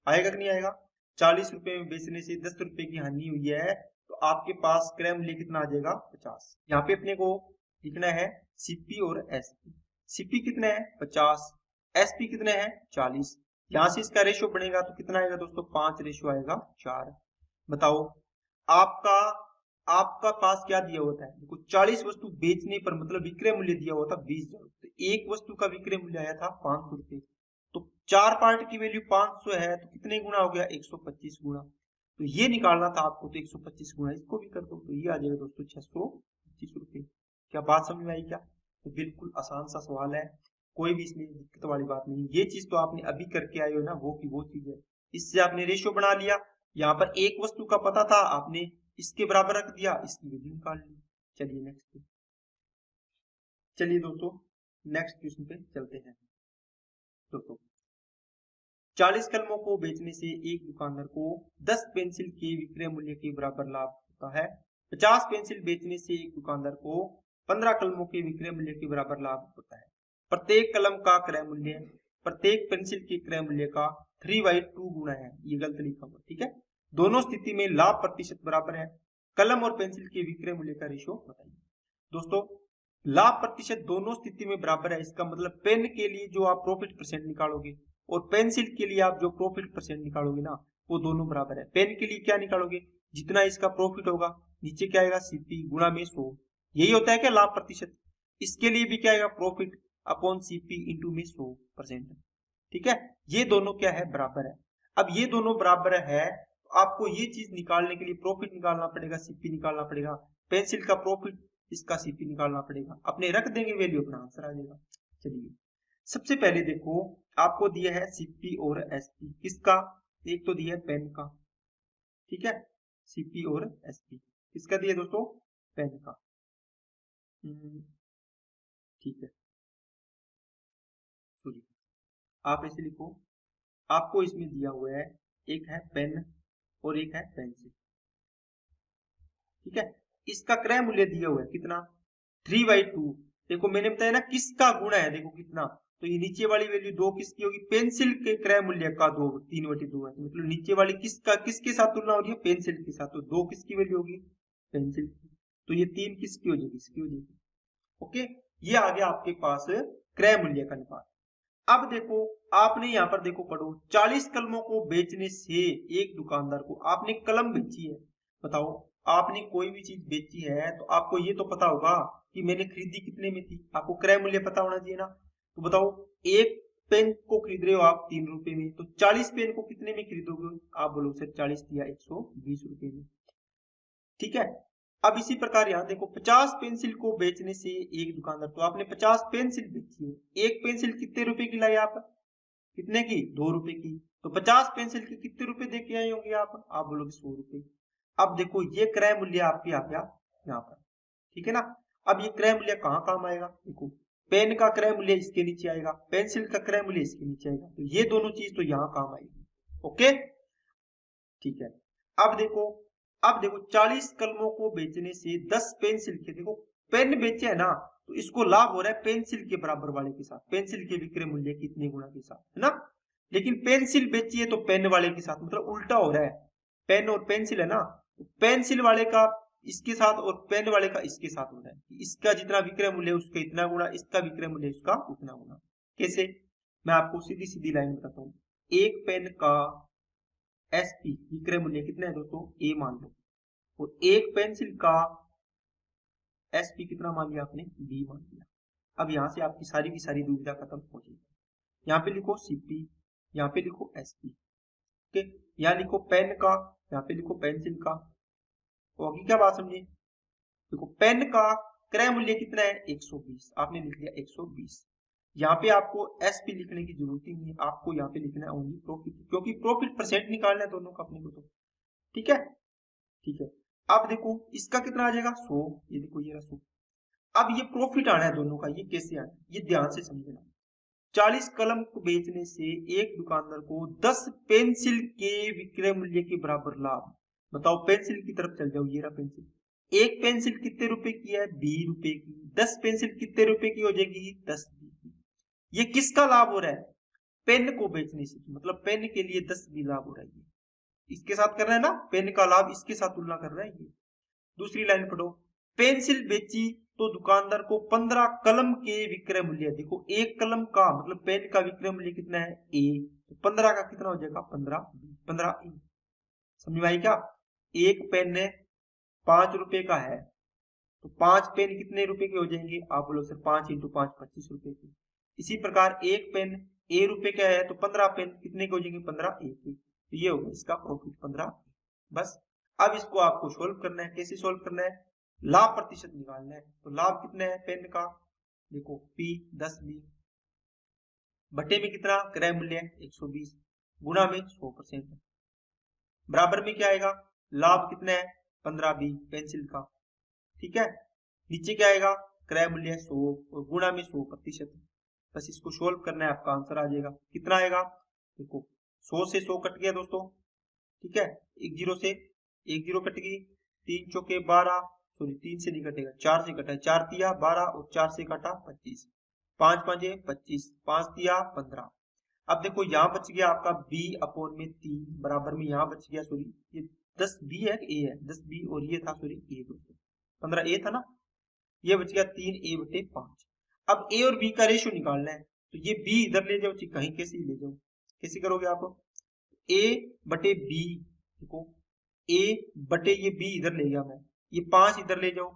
S1: आएगा कि नहीं आएगा, 40 रुपये में बेचने से 10 रुपये की हानि हुई है, तो आपके पास क्रय मूल्य कितना आ जाएगा, 50। यहाँ पे अपने को लिखना है सीपी और एसपी। सीपी कितने हैं 50, एसपी कितने हैं 40। यहां से इसका रेशियो बनेगा तो कितना आएगा दोस्तों 5 रेशियो आएगा 4। बताओ आपका आपका पास क्या दिया होता है, देखो 40 वस्तु बेचने पर मतलब विक्रय मूल्य दिया हुआ था 20,000, तो एक वस्तु का विक्रय मूल्य आया था 500 रुपए, तो 4 पार्ट की वैल्यू 500 है तो कितने गुना हो गया 125 गुना, तो ये निकालना था आपको, तो 125 गुना इसको भी कर दो तो ये आ जाएगा दोस्तों 625 रुपए। क्या बात समझ में आई क्या? तो बिल्कुल आसान सा सवाल है, कोई भी इसमें दिक्कत वाली बात नहीं। ये चीज तो आपने अभी करके आए हो ना, वो की वो चीज है। इससे आपने रेशियो बना लिया, यहाँ पर एक वस्तु का पता था, आपने इसके बराबर रख दिया, इसकी वैल्यू निकाल ली। चलिए नेक्स्ट, चलिए दोस्तों नेक्स्ट क्वेश्चन पे चलते हैं। दोस्तों 40 कलमों को बेचने से एक दुकानदार को 10 पेंसिल के विक्रय मूल्य के बराबर लाभ होता है। 50 पेंसिल बेचने से एक दुकानदार को 15 कलमों के विक्रय मूल्य के बराबर लाभ होता है। प्रत्येक कलम का क्रय मूल्य प्रत्येक पेंसिल के क्रय मूल्य का 3/2 गुना है, ये गलत लिखा हुआ, ठीक है। दोनों स्थिति में लाभ प्रतिशत बराबर है। कलम और पेंसिल के विक्रय मूल्य का रेशियो बताइए। दोस्तों लाभ प्रतिशत दोनों स्थिति में बराबर है, इसका मतलब पेन के लिए जो आप प्रॉफिट परसेंट निकालोगे और पेंसिल के लिए आप जो प्रॉफिट परसेंट निकालोगे ना, वो दोनों बराबर है। पेन के लिए क्या निकालोगे, जितना इसका प्रॉफिट होगा नीचे क्या आएगा सीपी गुणा में 100, यही होता है क्या लाभ प्रतिशत। इसके लिए भी क्या आएगा प्रॉफिट अपॉन सीपी इंटू में 100%, ठीक है। ये दोनों क्या है बराबर है। अब ये दोनों बराबर है तो आपको ये चीज निकालने के लिए प्रॉफिट निकालना पड़ेगा, सीपी निकालना पड़ेगा, पेंसिल का प्रॉफिट इसका सीपी निकालना पड़ेगा, अपने रख देंगे वैल्यू अपना आंसर आ जाएगा। चलिए सबसे पहले देखो आपको दिया है सीपी और एसपी, किसका, एक तो दिया है पेन का, ठीक है, सीपी और एसपी किसका दिया दोस्तों पेन का, ठीक है। सॉरी आप ऐसे लिखो, आपको इसमें दिया हुआ है एक है पेन और एक है पेंसिल, ठीक है। इसका क्रय मूल्य दिया हुआ है कितना 3/2, देखो मैंने बताया ना किसका गुणा है, देखो कितना, तो ये नीचे वाली वैल्यू 2 किसकी होगी पेंसिल के क्रय मूल्य का 2 3/2 है, मतलब नीचे वाली किसका किसके साथ तुलना हो रही है पेंसिल के साथ, तो 2 किसकी वैल्यू होगी पेंसिल की, तो ये 3 किसकी हो जाएगी इसकी हो जाएगी। ओके ये आ गया आपके पास क्रय मूल्य का अनुपात। अब देखो आपने यहाँ पर देखो पढ़ो 40 कलमों को बेचने से एक दुकानदार को, आपने कलम बेची है, बताओ आपने कोई भी चीज बेची है तो आपको ये तो पता होगा कि मैंने खरीदी कितने में थी, आपको क्रय मूल्य पता होना चाहिए ना। तो बताओ एक पेन को खरीद रहे हो आप 3 रुपए में, तो 40 पेन को कितने में खरीदोगे, आप बोलोगे सर 40 दिया 120 रुपए में, ठीक है। अब इसी प्रकार यहाँ देखो 50 पेंसिल को बेचने से एक दुकानदार, तो आपने 50 पेंसिल बेची है, एक पेंसिल कितने रुपए की लाई आप, कितने की 2 रुपए की, तो 50 पेंसिल के कितने रुपए दे के आए होंगे आप बोलोगे 100 रुपए। अब देखो ये क्रय मूल्य आपके आ गया यहाँ पर, ठीक है ना। अब ये क्रय मूल्य कहाँ काम आएगा, देखो पेन का क्रय मूल्य इसके नीचे आएगा, पेंसिल का क्रय मूल्य इसके नीचे आएगा, तो ये दोनों चीज तो यहाँ काम आएगी। ओके ठीक है। अब देखो 40 कलमों को बेचने से 10 पेंसिल के, देखो पेन बेचे है ना, तो इसको लाभ हो रहा है पेंसिल के बराबर वाले के साथ, पेंसिल के विक्रय मूल्य के इतने गुना के साथ, है ना। लेकिन पेंसिल बेची है तो पेन वाले के साथ, मतलब उल्टा हो रहा है, पेन और पेंसिल है ना, तो पेंसिल वाले का इसके साथ और पेन वाले का इसके साथ हो रहा है, इसका जितना विक्रय मूल्य है उसका इतना गुना, इसका विक्रय मूल्य उसका उतना गुना। कैसे, मैं आपको सीधी सीधी लाइन बताता हूँ। एक पेन का एसपी विक्रय मूल्य कितना है दोस्तों ए मान लो, और एक पेंसिल का एसपी कितना मान लिया आपने बी मान लिया। अब यहां से आपकी सारी की सारी दुविधा खत्म हो जाएगी। यहाँ पे लिखो सीपी, यहाँ पे लिखो एसपी, ओके, यहाँ लिखो पेन का, यहाँ पे लिखो पेंसिल का, तो अभी क्या बात समझे, देखो पेन का क्रय मूल्य कितना है 120, आपने लिख लिया 120। यहाँ पे आपको एसपी लिखने की जरूरत ही नहीं है, आपको यहाँ पे लिखना है ओनली प्रॉफिट, क्योंकि प्रॉफिट परसेंट निकालना है दोनों का अपने को, तो ठीक है ठीक है। अब देखो इसका कितना आ जाएगा 100, ये देखो ये 100। अब ये प्रॉफिट आना है दोनों का, ये कैसे आना है ये ध्यान से समझना। 40 कलम को बेचने से एक दुकानदार को 10 पेंसिल के विक्रय मूल्य के बराबर लाभ, बताओ पेंसिल की तरफ चल जाओ, ये रहा पेंसिल, एक पेंसिल कितने रुपए की है 20 रुपए की, 10 पेंसिल कितने रुपए की हो जाएगी 10 की। ये किसका लाभ हो रहा है, पेन को बेचने से, मतलब पेन के लिए 10 भी लाभ हो रहा है, इसके साथ कर रहा है ना, पेन का लाभ इसके साथ तुलना कर रहा है ये। दूसरी लाइन पढ़ो, पेंसिल बेची तो दुकानदार को 15 कलम के विक्रय मूल्य, देखो एक कलम का मतलब पेन का विक्रय मूल्य कितना है ए, तो 15 का कितना हो जाएगा 15 ए। समझ में आई क्या? एक पेन 5 रुपए का है तो 5 पेन कितने रुपए के हो जाएंगे? आप बोलो सर 5 इंटू 5 25 रुपए के। इसी प्रकार एक पेन ए रुपए का है तो 15 पेन कितने के हो जाएंगे? 15 ए के। तो ये होगा इसका प्रॉफिट 15। बस अब इसको आपको सोल्व करना है। कैसे सोल्व करना है? लाभ प्रतिशत निकालना है। तो लाभ कितना है पेन का? देखो P 10B बटे में कितना क्रय मूल्य है 120 गुणा में 100%, बराबर में क्या आएगा? लाभ कितना है 15B पेंसिल का। ठीक है, नीचे क्या आएगा? क्रय मूल्य 100 और गुणा में 100%। बस इसको सोल्व करना है, आपका आंसर आ जाएगा। कितना आएगा? देखो 100 से 100 कट गया दोस्तों। ठीक है, एक जीरो से एक जीरो कट गई, 3 चौके 12, सॉरी 3 से नहीं कटेगा 4 से कटा है, 4 तिया 12 और 4 से कटा 25, 5 5 25, 5 तिया 15। अब देखो यहाँ बच गया आपका b अपॉन में 3 बराबर में यहाँ बच गया, सॉरी ये 10b है a है 10b और ये था सॉरी a दोस्तों 15 a था ना, ये बच गया 3a बटे 5। अब a और b का रेशियो निकालना है तो ये b इधर ले जाओ, कहीं कैसे ले जाओ, कैसे करोगे आप? a बटे b, देखो a बटे ये b इधर ले गया मैं, ये 5 इधर ले जाओ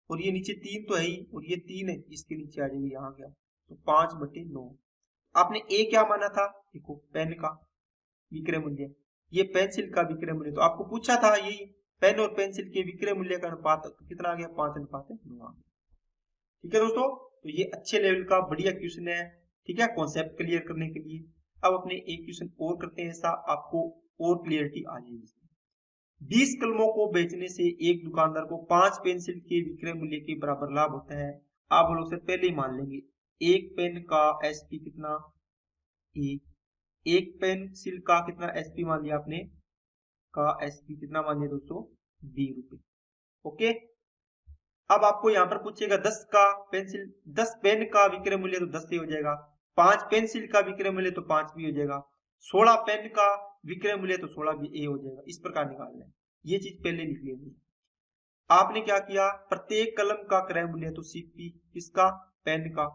S1: और ये नीचे 3 तो है ही और ये 3 है इसके नीचे आ जाएगी, यहाँ गया तो 5 बटे 9। आपने a क्या माना था? देखो पेन का विक्रय मूल्य, ये पेंसिल का विक्रय मूल्य, तो आपको पूछा था यही पेन और पेंसिल के विक्रय मूल्य का अनुपात, तो कितना आ गया 5:9 आ गया। ठीक है दोस्तों, तो ये अच्छे लेवल का बढ़िया क्वेश्चन है। ठीक है, कॉन्सेप्ट क्लियर करने के लिए। अब अपने एक क्वेश्चन और करते हैं, ऐसा आपको और क्लियरिटी आ जाएगी। 20 कलमों को बेचने से एक दुकानदार को 5 पेंसिल के विक्रय मूल्य के बराबर लाभ होता है। आप लोग से पहले ही मान लेंगे एक पेन का एसपी कितना एक पेंसिल का कितना एसपी मान लिया आपने, का एसपी कितना मान लिया दोस्तों 20 रुपए। ओके, अब आपको यहाँ पर पूछेगा 10 पेन का विक्रय मूल्य तो 10 से हो जाएगा, 5 पेंसिल का विक्रय मूल्य तो 5 भी हो जाएगा, 16 पेन का विक्रय मूल्य तो 16 भी ए हो जाएगा। इस प्रकार निकालना है, ये चीज पहले लिख लेनी। आपने क्या किया, प्रत्येक कलम का क्रय मूल्य तो सीपी किसका पेन का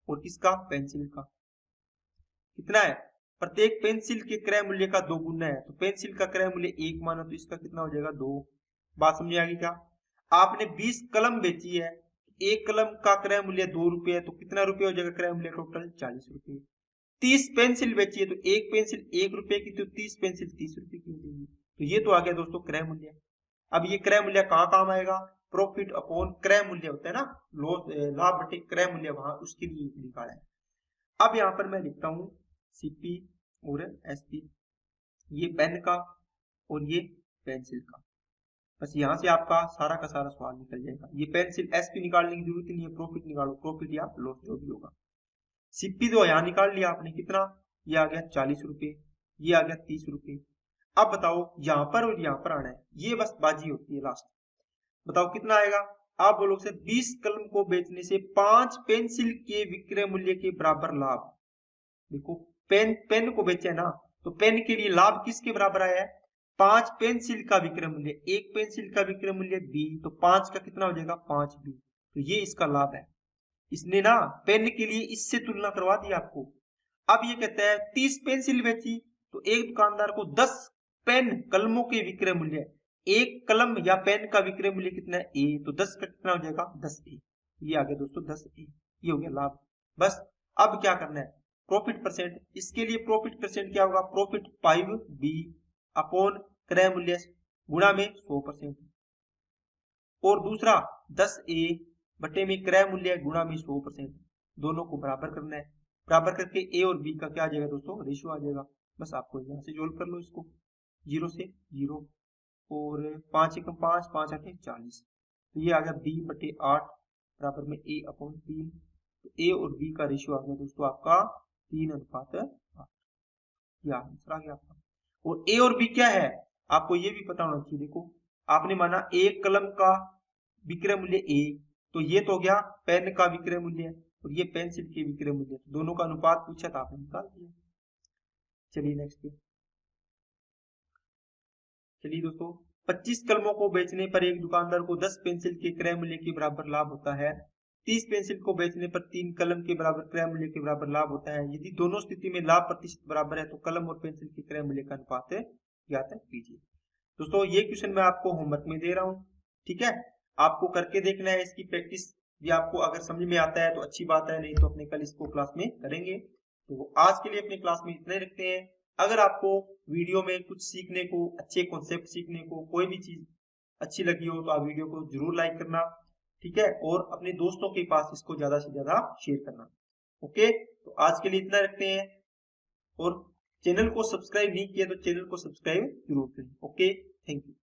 S1: और किसका पेंसिल का कितना है, प्रत्येक पेंसिल के क्रय मूल्य का 2 गुना है, तो पेंसिल का क्रय मूल्य 1 माना तो इसका कितना हो जाएगा 2। बात समझ आ गई क्या? आपने 20 कलम बेची है, एक कलम का क्रय मूल्य 2 रुपए है, तो कितना रुपए हो जाएगा क्रय मूल्य टोटल 40 रुपए। 30 पेंसिल बेची है तो एक पेंसिल 1 रुपए की, तो 30 पेंसिल 30 रुपए की हो जाएगी। तो ये तो आ गया दोस्तों क्रय मूल्य। अब ये क्रय मूल्य कहाँ काम आएगा? प्रॉफिट अपॉन क्रय मूल्य होता है ना, लाभ बटे क्रय मूल्य, वहां उसके लिए निकाला है। अब यहाँ पर मैं लिखता हूँ सीपी और एसपी, ये पेन का और ये पेंसिल का। बस यहाँ से आपका सारा का सारा सवाल निकल जाएगा। ये पेंसिल एसपी निकालने की जरूरत नहीं है, प्रॉफिट निकालो, प्रॉफिट या लॉस जो भी होगा। सीपी तो यहाँ निकाल लिया आपने, कितना? ये आ गया 40 रुपए, ये आ गया 30 रुपए। अब बताओ यहाँ पर और यहाँ पर आना है, ये बस बाजी होती है लास्ट। बताओ कितना आएगा? आप बोलोगे सर 20 कलम को बेचने से 5 पेंसिल के विक्रय मूल्य के बराबर लाभ। देखो पेन को बेचे ना, तो पेन के लिए लाभ किसके बराबर आया है? 5 पेंसिल का विक्रय मूल्य, एक पेंसिल का विक्रय मूल्य बी, तो 5 का कितना हो जाएगा 5B, तो ये इसका लाभ है। इसने ना पेन के लिए इससे तुलना करवा दी आपको। अब ये कहता है 30 पेंसिल बेची तो एक दुकानदार को 10 पेन कलमों के विक्रय मूल्य, एक कलम या पेन का विक्रय मूल्य कितना है ए, तो 10 का कितना हो जाएगा 10A। ये आ गया दोस्तों 10A, ये हो गया लाभ। बस अब क्या करना है, प्रॉफिट परसेंट। इसके लिए प्रॉफिट परसेंट क्या होगा? प्रॉफिट 5B अपॉन क्रय मूल्य गुणा में 100%, और दूसरा 10A बटे में क्रय मूल्य गुणा में 100%, दोनों को बराबर करना है। बराबर करके ए और बी का क्या आ जाएगा दोस्तों? रेशियो आ जाएगा। बस आपको यहाँ से जोड़ कर लो इसको, 0 से 0 और 5 एकम 5, 5 8 40, तो ये आ गया b बटे 8 बराबर में a अपॉन 3। तो a और b का रेशियो आ गया दोस्तों आपका 3:8, ये आंसर आ गया आपका। और a और b क्या है आपको ये भी पता होना चाहिए। देखो आपने माना एक कलम का विक्रय मूल्य a, तो ये तो हो गया पेन का विक्रय मूल्य और ये पेंसिल के विक्रय मूल्य, दोनों का अनुपात पूछा था आपने निकाल दिया। चलिए नेक्स्ट पे, चलिए दोस्तों 25 कलमों को बेचने पर एक दुकानदार को 10 पेंसिल के क्रय मूल्य के बराबर लाभ होता है। 30 पेंसिल को बेचने पर 3 कलम के बराबर क्रय मूल्य के बराबर लाभ होता है। यदि दोनों स्थिति में लाभ प्रतिशत बराबर है तो कलम और पेंसिल के क्रय मूल्य का अनुपात ज्ञात कीजिए। दोस्तों ये क्वेश्चन मैं आपको होमवर्क में दे रहा हूँ, ठीक है, आपको करके देखना है। इसकी प्रैक्टिस भी आपको अगर समझ में आता है तो अच्छी बात है, नहीं तो अपने कल इसको क्लास में करेंगे। तो आज के लिए अपने क्लास में इतना ही रखते हैं। अगर आपको वीडियो में कुछ सीखने को, अच्छे कॉन्सेप्ट सीखने को, कोई भी चीज अच्छी लगी हो तो आप वीडियो को जरूर लाइक करना, ठीक है, और अपने दोस्तों के पास इसको ज्यादा से ज्यादा शेयर करना। ओके, तो आज के लिए इतना रखते हैं, और चैनल को सब्सक्राइब नहीं किया तो चैनल को सब्सक्राइब जरूर करें। Okay, thank you.